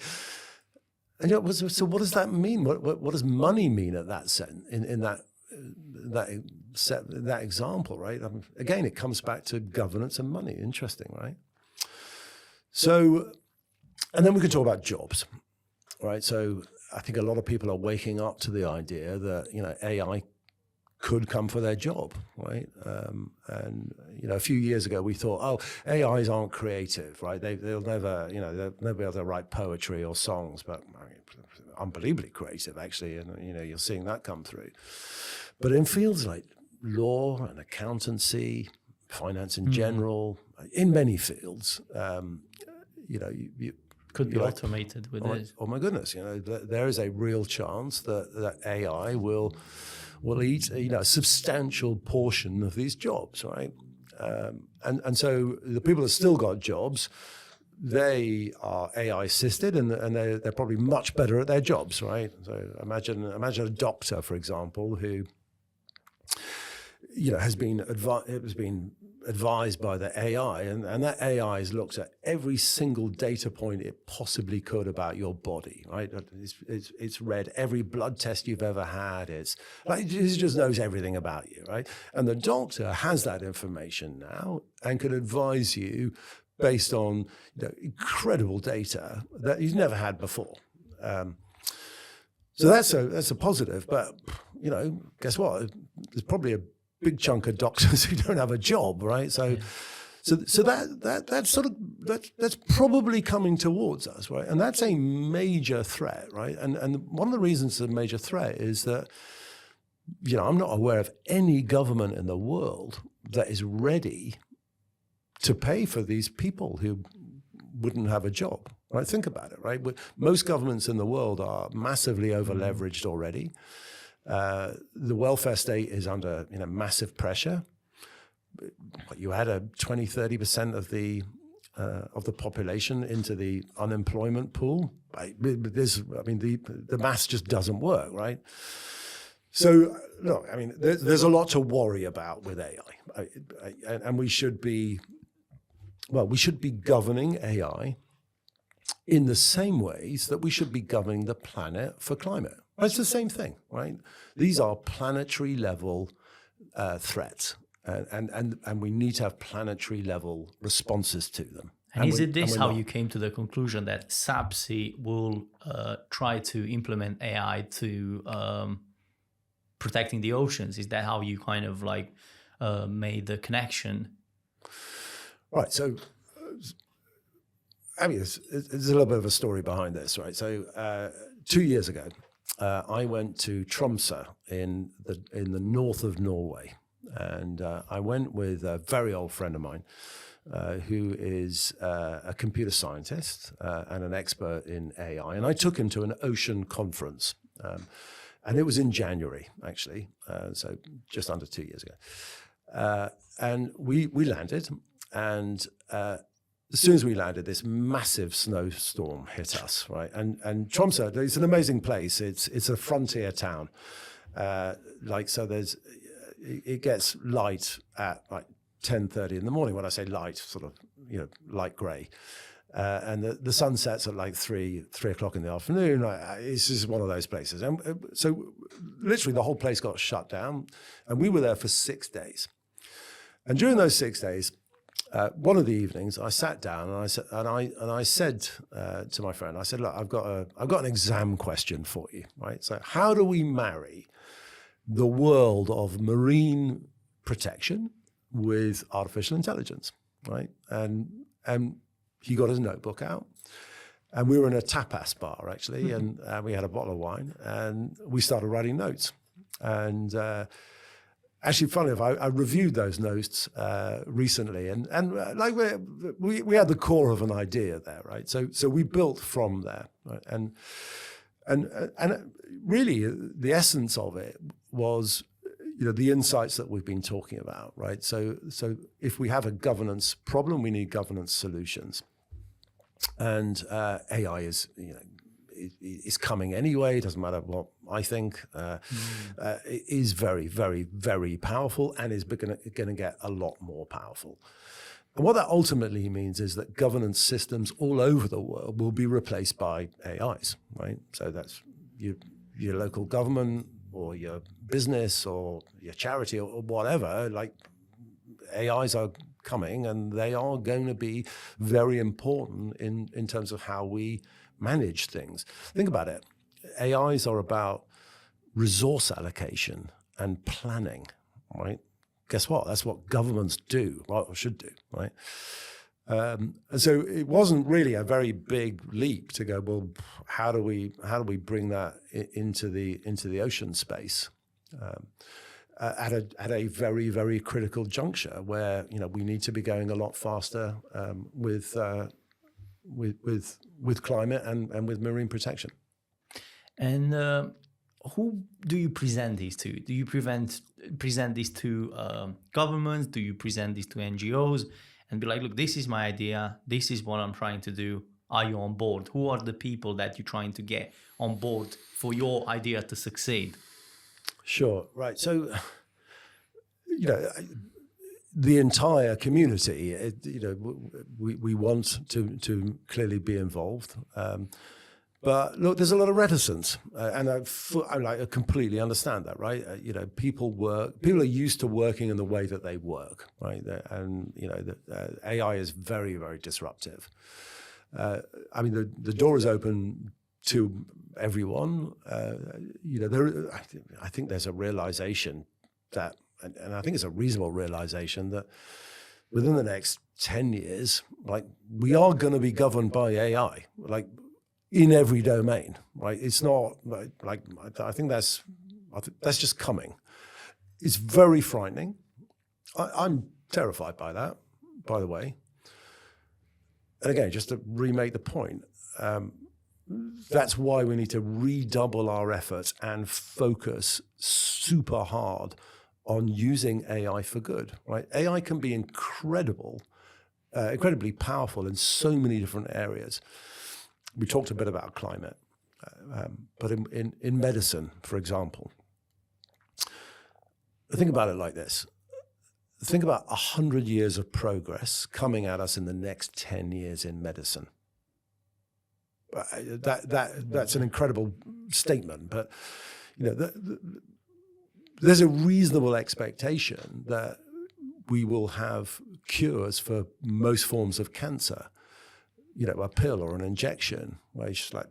and so what does that mean? What does money mean at that sense in that example, right? Again, it comes back to governance and money. Interesting, right? So, and then we can talk about jobs, right? So I think a lot of people are waking up to the idea that, AI could come for their job, right? And a few years ago we thought, AIs aren't creative, right? They'll never, they'll never be able to write poetry or songs, but unbelievably creative, actually, and you're seeing that come through. But in fields like law and accountancy, finance in general, in many fields, you could be automated with this. Oh my goodness, there is a real chance that AI will eat a substantial portion of these jobs, right? And so the people that still got jobs, they are AI assisted, and they're probably much better at their jobs, right? So imagine a doctor, for example, who has been advised by the AI, and that AI has looked at every single data point it possibly could about your body, right? It's read every blood test you've ever had. It just knows everything about you, right? And the doctor has that information now and can advise you based on incredible data that he's never had before. So that's a positive, but guess what? There's probably a big chunk of doctors who don't have a job, right? So that's probably coming towards us, right? And that's a major threat, right? And one of the reasons it's a major threat is that I'm not aware of any government in the world that is ready to pay for these people who wouldn't have a job, right? Think about it, right? Most governments in the world are massively over-leveraged already. The welfare state is under massive pressure. You add a 20-30% of the population into the unemployment pool. Right? The maths just doesn't work, right? So look, there's a lot to worry about with AI, and we should be governing AI in the same ways that we should be governing the planet for climate. It's the same thing, right? These are planetary level threats, and we need to have planetary level responses to them. And is it this how you came to the conclusion that Subsee will try to implement AI to protecting the oceans? Is that how you kind of like made the connection? Right. So, I mean, there's a little bit of a story behind this, right? So, 2 years ago, I went to Tromsø in the north of Norway, and I went with a very old friend of mine who is a computer scientist and an expert in AI, and I took him to an ocean conference, and it was in January actually, so just under 2 years ago, and we landed, and as soon as we landed, this massive snowstorm hit us, right? And Tromsø, it's an amazing place. It's a frontier town. So it gets light at like 10:30 in the morning. When I say light, sort of, light gray. And the sun sets at like 3 o'clock in the afternoon. It's just one of those places. And so literally the whole place got shut down, and we were there for 6 days. And during those 6 days, one of the evenings, I sat down and I said to my friend, I said, "Look, I've got an exam question for you, right? So, how do we marry the world of marine protection with artificial intelligence, right?" And he got his notebook out, and we were in a tapas bar actually, and we had a bottle of wine, and we started writing notes, and. Actually, funny enough, I reviewed those notes recently, and like we had the core of an idea there, right? So we built from there, right? And really, the essence of it was, the insights that we've been talking about, right? So if we have a governance problem, we need governance solutions, and AI is coming anyway. It doesn't matter what I think. It is very, very, very powerful, and is going to get a lot more powerful. And what that ultimately means is that governance systems all over the world will be replaced by AIs, right? So that's your local government or your business or your charity or whatever. Like, AIs are coming, and they are going to be very important in terms of how we manage things. Think about it. AIs are about resource allocation and planning, right? Guess what? That's what governments do, or should do, right? And so it wasn't really a very big leap to go, well, how do we bring that into the ocean space at a very, very critical juncture where we need to be going a lot faster with climate and with marine protection. And who do you present these to? Do you present these to governments? Do you present these to NGOs and be like, look, this is my idea. This is what I'm trying to do. Are you on board? Who are the people that you're trying to get on board for your idea to succeed? Sure. Right. So, the entire community, we want to clearly be involved. But look, there's a lot of reticence, and I completely understand that, right? People are used to working in the way that they work, right? And AI is very, very disruptive. The door is open to everyone. I think there's a realization that, and I think it's a reasonable realization, that within the next 10 years, like, we are going to be governed by AI, like, in every domain, right? It's not like I think that's just coming. It's very frightening. I'm terrified by that, by the way. And again, just to remake the point, that's why we need to redouble our efforts and focus super hard on using AI for good, right? AI can be incredibly powerful in so many different areas. We talked a bit about climate, but in medicine, for example, think about it like this. Think about 100 years of progress coming at us in the next 10 years in medicine. that's an incredible statement. But there's a reasonable expectation that we will have cures for most forms of cancer. A pill or an injection where it's just like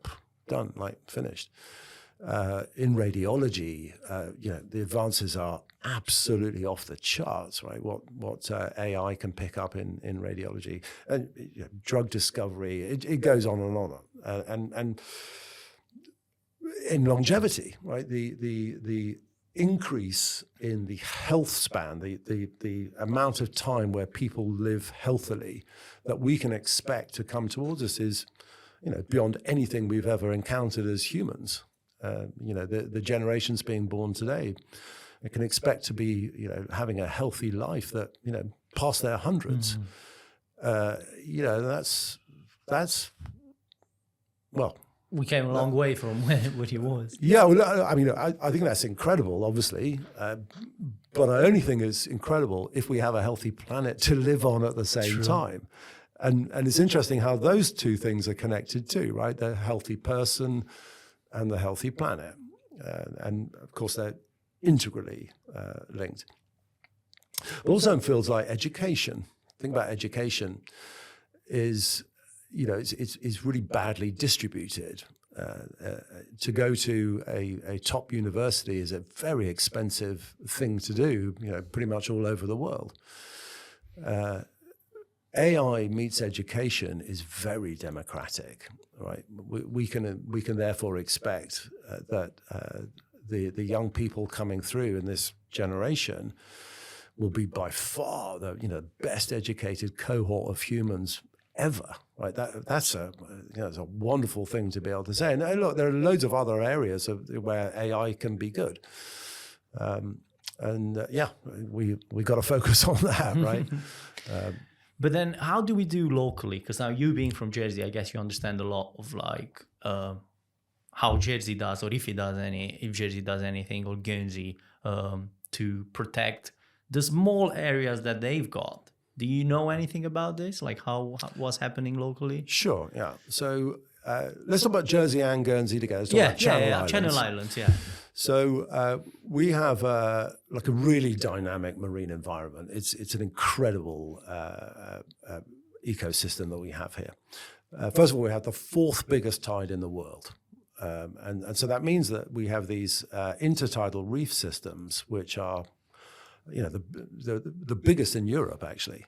done, like finished. In radiology, the advances are absolutely off the charts, right? What AI can pick up in radiology, and drug discovery, it goes on and on. And in longevity, right? The increase in the health span, the amount of time where people live healthily that we can expect to come towards us is, beyond anything we've ever encountered as humans. The generations being born today, they can expect to be, having a healthy life that, past their hundreds. That's well. We came a long way from what he was. Yeah, well, I mean, I think that's incredible, obviously, but I only think it's incredible if we have a healthy planet to live on at the same time. And it's interesting how those two things are connected too, right? The healthy person and the healthy planet. And of course, they're integrally linked. But also in fields like education. Think about education is, it's really badly distributed. To go to a top university is a very expensive thing to do, pretty much all over the world. AI meets education is very democratic, right? We can therefore expect that the young people coming through in this generation will be by far the best educated cohort of humans ever, right? That's a wonderful thing to be able to say. And look, there are loads of other areas where AI can be good. We got to focus on that, right? But then how do we do locally? Because now you being from Jersey, I guess you understand a lot of how Jersey does, or if Jersey does anything, or Guernsey, to protect the small areas that they've got. Do you know anything about this? Like what's happening locally? Sure, yeah. So let's talk about Jersey and Guernsey together. Let's talk about Channel Islands, yeah. So we have a really dynamic marine environment. It's an incredible ecosystem that we have here. First of all, we have the fourth biggest tide in the world. And so that means that we have these intertidal reef systems, which are the biggest in Europe, actually.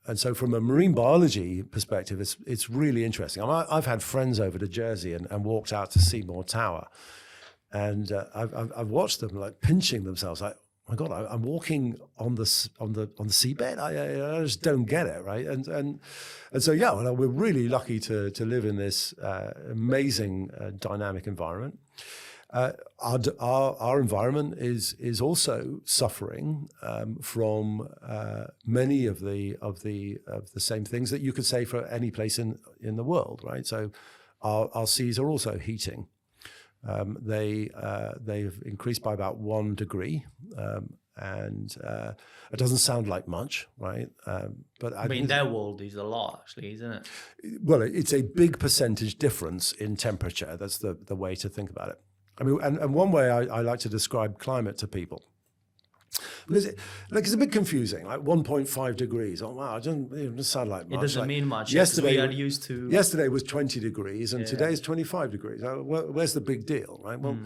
And so from a marine biology perspective, it's really interesting. I've had friends over to Jersey and walked out to Seymour Tower. And I've watched them like pinching themselves, like, oh my God, I'm walking on the seabed. I just don't get it, right? And so we're really lucky to live in this amazing dynamic environment. Our environment is also suffering from many of the same things that you could say for any place in the world, right? So our seas are also heating. They've increased by about 1 degree, and it doesn't sound like much, right? But I mean, their world is a lot, actually, isn't it? Well, it's a big percentage difference in temperature. That's the way to think about it. I mean, and one way I like to describe climate to people, because it's a bit confusing, like 1.5 degrees. Oh, wow, it doesn't sound like much. It doesn't mean much. Yesterday, we are used to... Yesterday was 20 degrees, and today is 25 degrees. Where's the big deal, right? Well,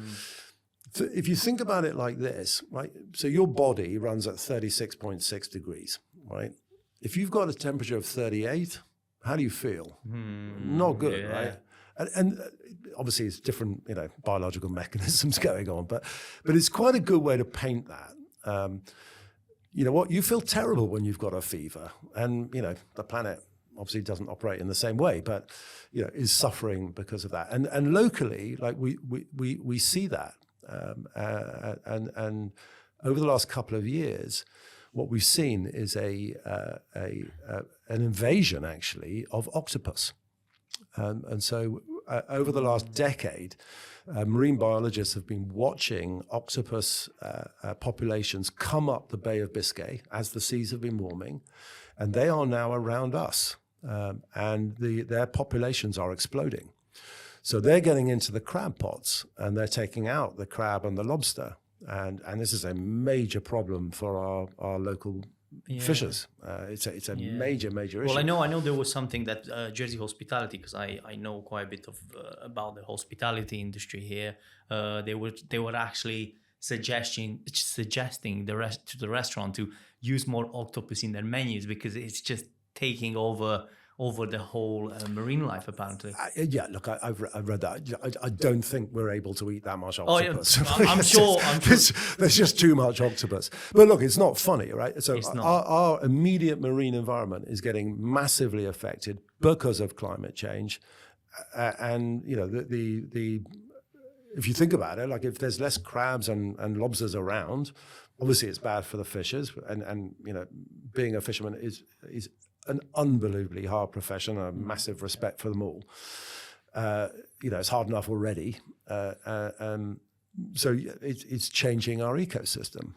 if you think about it like this, right? So your body runs at 36.6 degrees, right? If you've got a temperature of 38, how do you feel? Not good, right? And obviously it's different, biological mechanisms going on, but it's quite a good way to paint that. You feel terrible when you've got a fever, and the planet obviously doesn't operate in the same way, but is suffering because of that. And locally, like we see that, and over the last couple of years, what we've seen is an invasion actually of octopus. And so over the last decade, marine biologists have been watching octopus populations come up the Bay of Biscay as the seas have been warming, and they are now around us. and their populations are exploding. So they're getting into the crab pots and they're taking out the crab and the lobster. And this is a major problem for our local fishers. It's a major issue. Well, I know there was something that Jersey hospitality, because I know quite a bit of about the hospitality industry here. They were actually suggesting to the restaurant to use more octopus in their menus because it's just taking over the whole marine life, apparently. Look, I've read that. I don't think we're able to eat that much octopus. I'm sure. There's just too much octopus. But look, it's not funny, right? So our immediate marine environment is getting massively affected because of climate change. And, you know, the if you think about it, like if there's less crabs and lobsters around, obviously it's bad for the fishers. And you know, being a fisherman is an unbelievably hard profession. I have massive respect for them all. You know, it's hard enough already. So it's changing our ecosystem.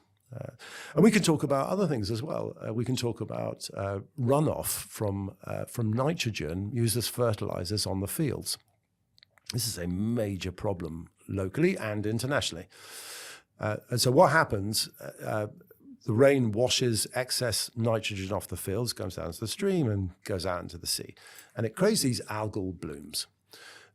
And we can talk about other things as well. We can talk about runoff from nitrogen used as fertilizers on the fields. This is a major problem locally and internationally. And so what happens, the rain washes excess nitrogen off the fields, goes down to the stream and goes out into the sea. And it creates these algal blooms.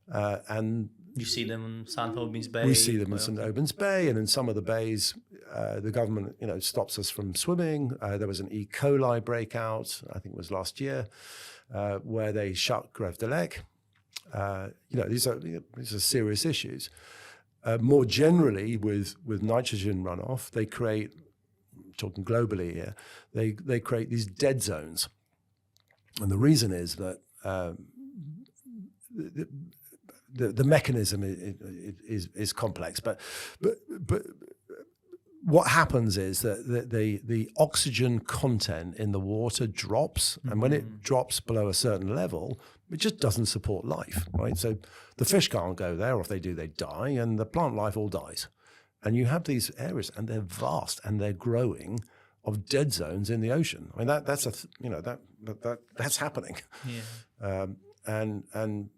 And you see them in St. Albans Bay. We see them in St. Albans Bay, and in some of the bays, the government, you know, stops us from swimming. There was an E. coli breakout, I think it was last year, where they shut Greve de Lec. You know, these are serious issues. More generally, with nitrogen runoff, they create, talking globally here, they create these dead zones, and the reason is that the mechanism is complex, but what happens is that the oxygen content in the water drops, and when it drops below a certain level, it just doesn't support life, right? So the fish can't go there, or if they do, they die, and the plant life all dies. And you have these areas, and they're vast, and they're growing, of dead zones in the ocean. I mean, that's happening. Yeah. And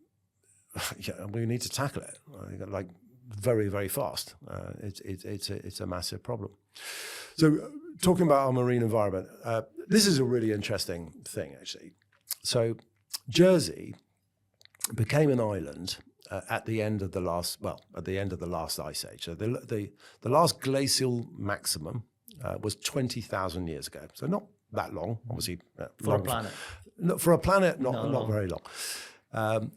yeah, we need to tackle it like very, very fast. It's a massive problem. So talking about our marine environment, this is a really interesting thing, actually. So Jersey became an island at the end of the last ice age. So the last glacial maximum was 20,000 years ago. So not that long, obviously. For a planet. For a planet, not very long.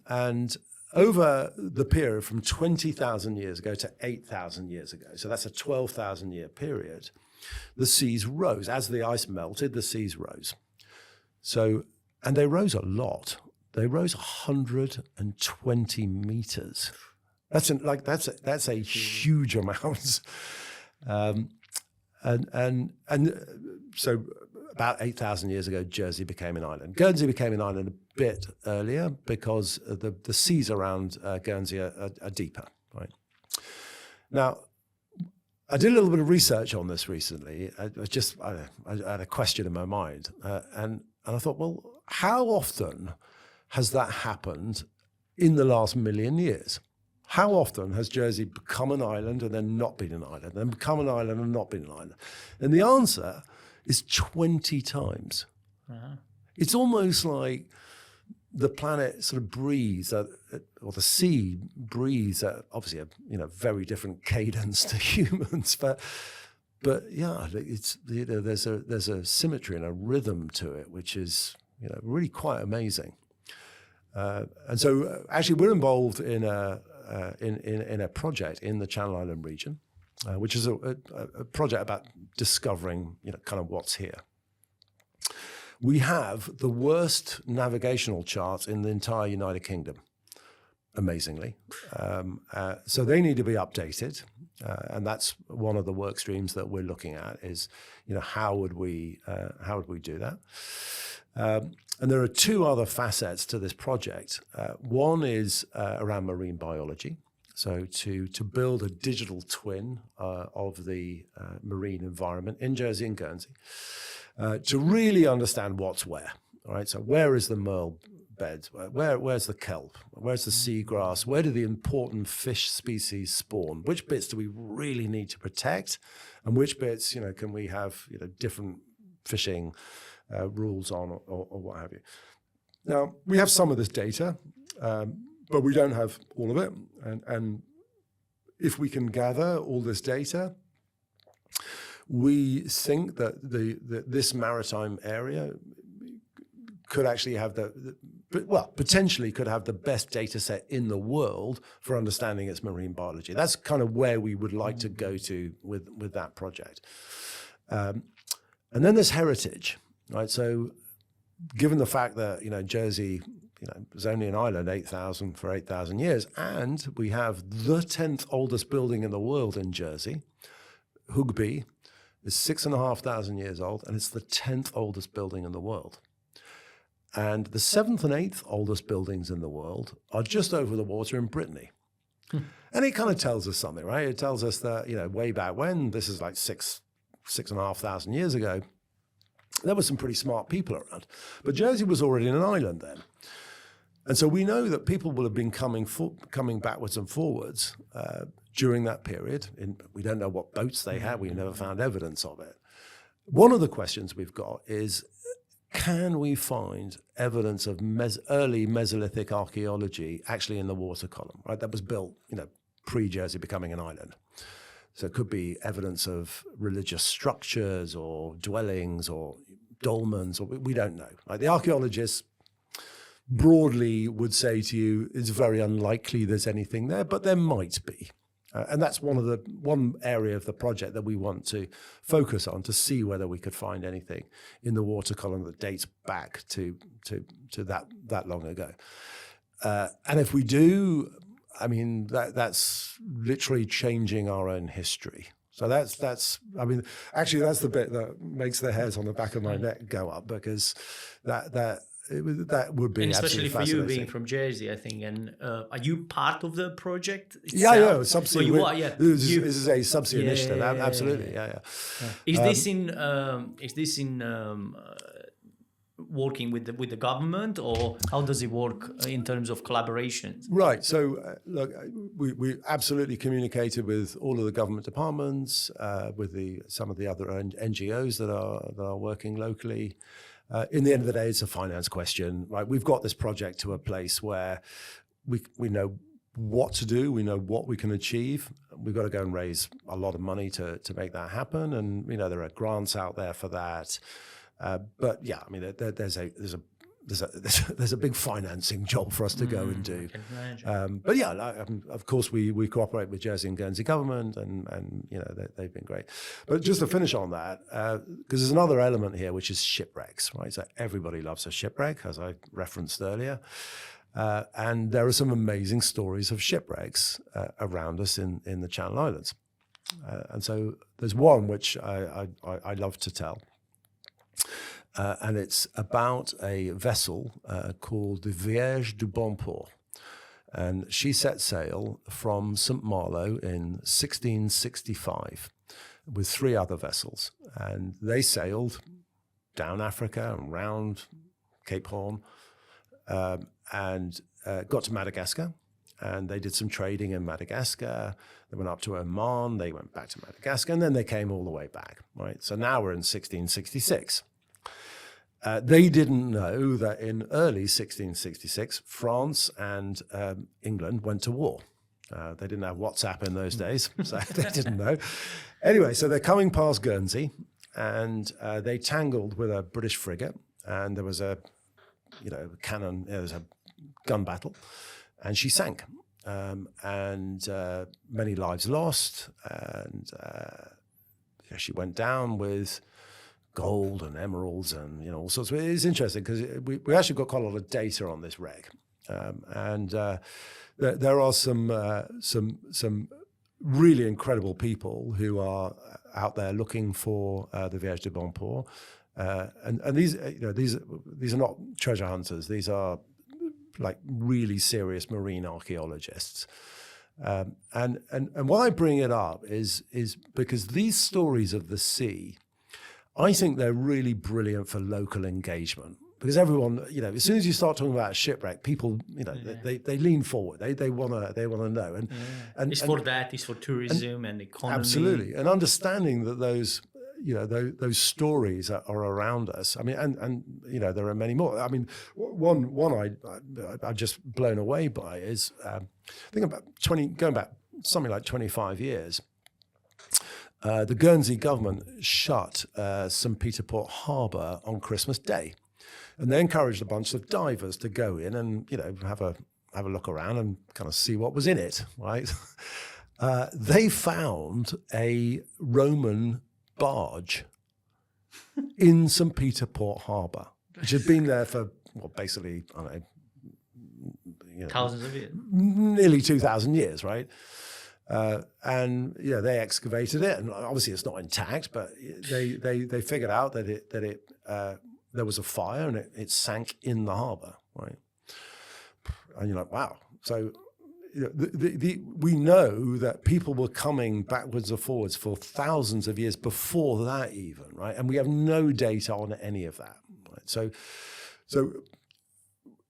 And over the period from 20,000 years ago to 8,000 years ago, so that's a 12,000 year period, the seas rose. As the ice melted, the seas rose. So, and they rose a lot. They rose 120 meters. That's a huge amount. And so about 8,000 years ago, Jersey became an island. Guernsey became an island a bit earlier because the seas around Guernsey are deeper, right? Now, I did a little bit of research on this recently. I had a question in my mind, and I thought, well, how often has that happened in the last million years? How often has Jersey become an island and then not been an island, then become an island and not been an island? And the answer is 20 times. Uh-huh. It's almost like the planet sort of breathes, or the sea breathes at obviously a very different cadence to humans, but yeah, there's a symmetry and a rhythm to it, which is really quite amazing. And so actually we're involved in a project in the Channel Island region, which is a project about discovering kind of what's here. We have the worst navigational charts in the entire United Kingdom, amazingly. So they need to be updated, and that's one of the work streams that we're looking at is, how would we do that? And there are two other facets to this project. One is around marine biology. So to build a digital twin of the marine environment in Jersey and Guernsey, to really understand what's where. All right, so where is the merle bed? Where's the kelp? Where's the seagrass? Where do the important fish species spawn? Which bits do we really need to protect, and which bits, can we have, different fishing rules on, or what have you? Now, we have some of this data, but we don't have all of it. And if we can gather all this data, we think that this maritime area could actually have potentially could have the best data set in the world for understanding its marine biology. That's kind of where we would like to go to with that project. And then there's heritage, right? So given the fact that, Jersey, was only an island 8,000 years, and we have the 10th oldest building in the world in Jersey, Hugby, is 6,500 years old, and it's the 10th oldest building in the world. And the 7th and 8th oldest buildings in the world are just over the water in Brittany. And it kind of tells us something, right? It tells us that, way back when, this is like 6,500 years ago, there were some pretty smart people around. But Jersey was already an island then. And so we know that people will have been coming backwards and forwards during that period. We don't know what boats they had. We never found evidence of it. One of the questions we've got is, can we find evidence of early Mesolithic archaeology actually in the water column, right? That was built, pre-Jersey becoming an island. So it could be evidence of religious structures or dwellings or dolmens, or we don't know. Like the archaeologists broadly would say to you, it's very unlikely there's anything there, but there might be. And that's one area of the project that we want to focus on, to see whether we could find anything in the water column that dates back to that long ago. And if we do, I mean, that's literally changing our own history. So that's actually that's the bit that makes the hairs on the back of my neck go up, because that would be, and especially for you being from Jersey, I think. And are you part of the project itself? Yeah, Subsee. Oh, you are, yeah. This is a Subsee initiative. Absolutely, yeah. Is this in working with the government, or how does it work in terms of collaborations? Right. So look, we absolutely communicated with all of the government departments, with some of the other NGOs that are working locally. In the end of the day, it's a finance question, right? We've got this project to a place where we know what to do, we know what we can achieve. We've got to go and raise a lot of money to make that happen, and there are grants out there for that. But yeah, I mean, there's a big financing job for us to go and do. But yeah, of course, we cooperate with Jersey and Guernsey government, and they've been great. But just to finish on that, because there's another element here, which is shipwrecks, right? So everybody loves a shipwreck, as I referenced earlier. And there are some amazing stories of shipwrecks around us in the Channel Islands. And so there's one which I love to tell. And it's about a vessel called the Vierge du Bon Port. And she set sail from St. Malo in 1665 with 3 other vessels. And they sailed down Africa and round Cape Horn, and got to Madagascar. And they did some trading in Madagascar. They went up to Oman, they went back to Madagascar, and then they came all the way back, right? So now we're in 1666. They didn't know that in early 1666, France and England went to war. They didn't have WhatsApp in those days, so they didn't know. Anyway, so they're coming past Guernsey, and they tangled with a British frigate, and there was a cannon, there was a gun battle, and she sank. And many lives lost, and she went down with gold and emeralds and all sorts. It's interesting because we actually got quite a lot of data on this wreck, and there are some really incredible people who are out there looking for the Vierge du Bon Port, and these are not treasure hunters. These are like really serious marine archaeologists. And why I bring it up is because these stories of the sea, I think they're really brilliant for local engagement, because everyone, as soon as you start talking about shipwreck, people, they lean forward. They wanna know, and it's for that. It's for tourism and economy. Absolutely, and understanding that those stories are around us. I mean, and there are many more. I mean, one I'm just blown away by is I think about going back something like 25 years. The Guernsey government shut St. Peter Port Harbour on Christmas Day, and they encouraged a bunch of divers to go in and have a look around and kind of see what was in it. Right? They found a Roman barge in St. Peter Port Harbour, which had been there for basically I don't know, thousands of years, nearly 2,000 years, right? And they excavated it, and obviously it's not intact, but they figured out that there was a fire and it sank in the harbour, right? And you're like, wow. So we know that people were coming backwards or forwards for thousands of years before that even, right? And we have no data on any of that, right? So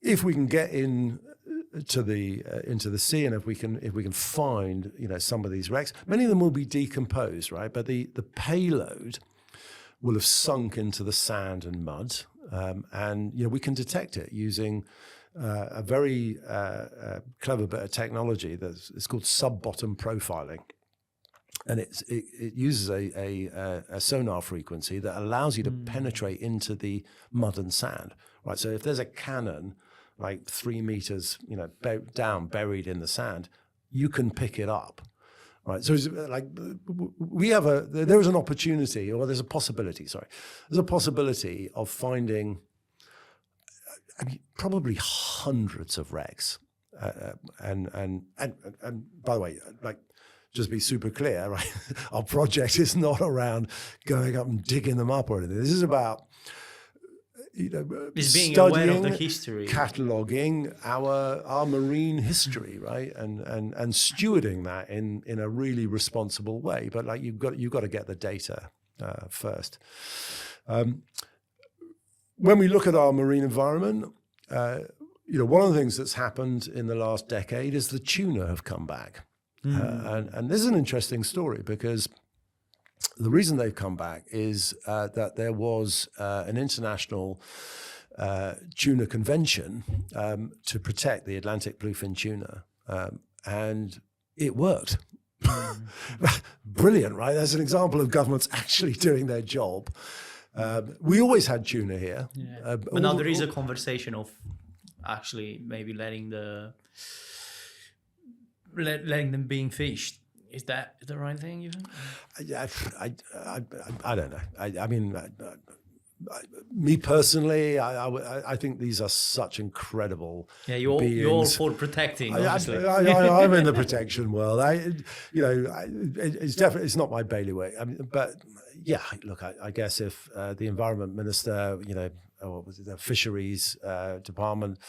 if we can get into the sea, and if we can find some of these wrecks, many of them will be decomposed, right? But the payload will have sunk into the sand and mud, and we can detect it using a very clever bit of technology it's called sub-bottom profiling, and it uses a sonar frequency that allows you to penetrate into the mud and sand, right? So if there's a cannon like 3 meters, down, buried in the sand, you can pick it up, right? So it's like there is an opportunity, or there's a possibility. There's a possibility of finding, probably hundreds of wrecks, and by the way, just be super clear, right? Our project is not around going up and digging them up or anything. This is about is being studying, aware of the history, cataloging our marine history, right, and stewarding that in a really responsible way. But you've got to get the data first. When we look at our marine environment, one of the things that's happened in the last decade is the tuna have come back, and this is an interesting story because the reason they've come back is that there was an international tuna convention to protect the Atlantic bluefin tuna, and it worked. Brilliant, right? That's an example of governments actually doing their job. We always had tuna here. Yeah. But now there is a conversation of actually maybe letting them being fished. Is that the right thing, you think? I don't know. I mean, me personally, I think these are such incredible beings. You're all for protecting, obviously. I'm in the protection world. It's not my bailiwick. I mean, but yeah, look, I guess if the environment minister, or was it the fisheries department,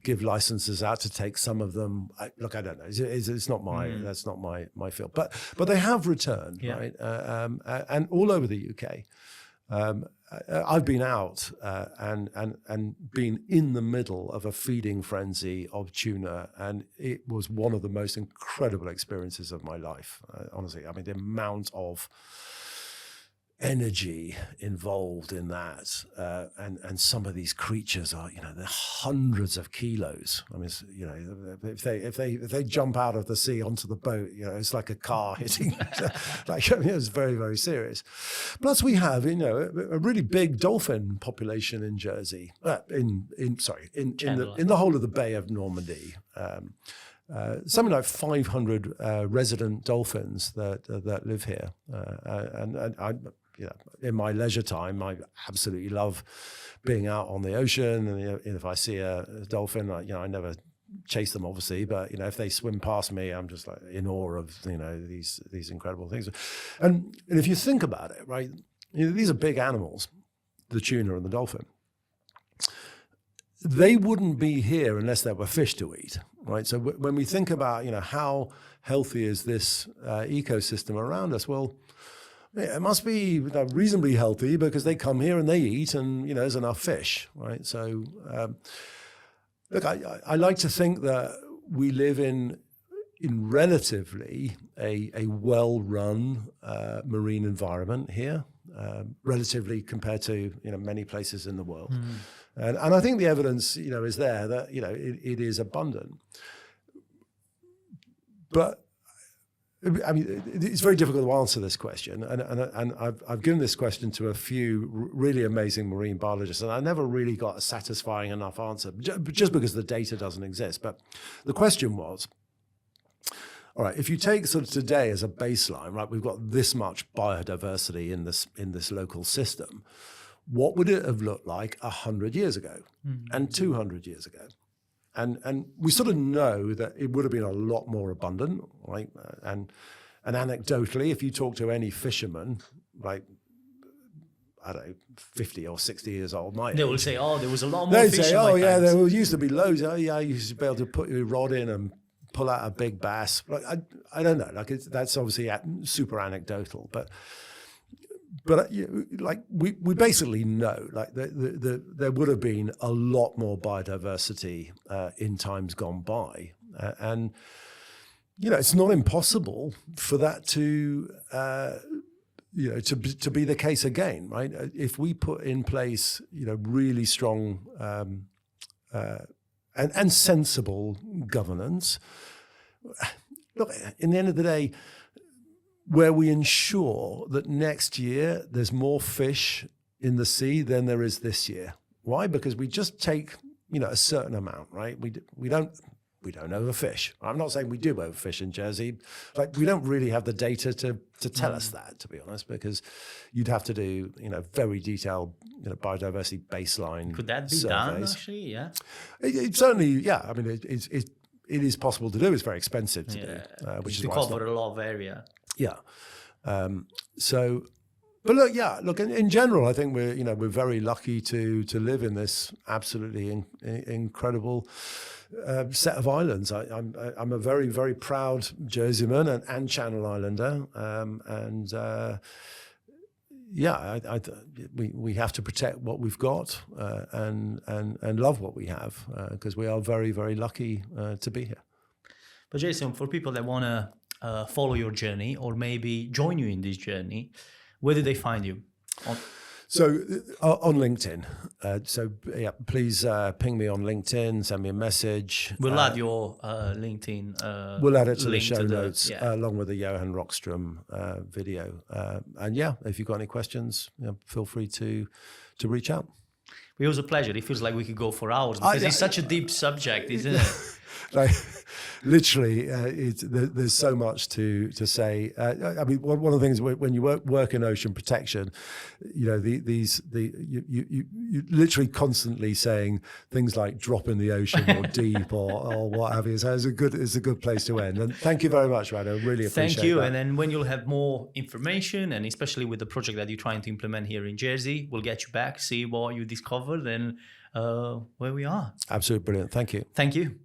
give licenses out to take some of them. I don't know. It's not that's not my field. But they have returned, right? And all over the UK. I've been out and been in the middle of a feeding frenzy of tuna, and it was one of the most incredible experiences of my life. Honestly, I mean, the amount of energy involved in that, and some of these creatures are, they're hundreds of kilos. I mean, if they jump out of the sea onto the boat, it's like a car hitting. It's very, very serious. Plus, we have a really big dolphin population in Jersey, in the whole of the Bay of Normandy. Something like 500 resident dolphins that live here, and I. In my leisure time, I absolutely love being out on the ocean. And if I see a dolphin, I never chase them, obviously, but if they swim past me, I'm just like in awe of these incredible things. And if you think about it, right, these are big animals, the tuna and the dolphin. They wouldn't be here unless there were fish to eat, right? So when we think about how healthy is this ecosystem around us, well, Yeah, it must be reasonably healthy because they come here and they eat, and there's enough fish, right? So, look, I like to think that we live in relatively a well-run marine environment here, relatively compared to many places in the world, and I think the evidence is there that it is abundant, but. I mean, it's very difficult to answer this question, and I've given this question to a few really amazing marine biologists, and I never really got a satisfying enough answer, just because the data doesn't exist. But the question was, all right, if you take sort of today as a baseline, right, we've got this much biodiversity in this local system. What would it have looked like 100 years ago and 200 years ago? And we sort of know that it would have been a lot more abundant, right? And anecdotally, if you talk to any fisherman, like, I don't know, 50 or 60 years old, they will say, "Oh, there was a lot more they'd fish." Say, in "Oh, my yeah, times." there used to be loads. Oh, yeah, I used to be able to put your rod in and pull out a big bass." Like, I don't know. Like, that's obviously super anecdotal, but like we basically know, like there would have been a lot more biodiversity in times gone by, and it's not impossible for that to to be the case again, right? If we put in place really strong and sensible governance. Look, in the end of the day, where we ensure that next year there's more fish in the sea than there is this year. Why? Because we just take a certain amount, right? We don't overfish. I'm not saying we do overfish in Jersey. Like, we don't really have the data to tell us that, to be honest, because you'd have to do very detailed biodiversity baseline. Could that be surveys. done actually? Yeah. It certainly, yeah. I mean, it is possible to do. It's very expensive to do, which is to why cover a lot of area. Yeah. But look, in general, I think we're very lucky to live in this absolutely incredible set of islands. I'm a very, very proud Jerseyman and Channel Islander, we have to protect what we've got and love what we have, because we are very, very lucky to be here. But Jason, for people that want to follow your journey or maybe join you in this journey, where do they find you? So on LinkedIn. Please ping me on LinkedIn, send me a message. We'll add your LinkedIn. We'll add it to the link show to notes along with the Johan Rockström video. If you've got any questions, feel free to reach out. It was a pleasure. It feels like we could go for hours because it's such a deep subject, isn't it? Like, literally, there's so much to say. I mean, one of the things when you work in ocean protection, you literally constantly saying things like "drop in the ocean" or "deep" or what have you. So it's a good place to end. And thank you very much, Rado. Really appreciate it. Thank you. That. And then when you'll have more information, and especially with the project that you're trying to implement here in Jersey, we'll get you back, see what you discovered, and where we are. Absolutely brilliant. Thank you. Thank you.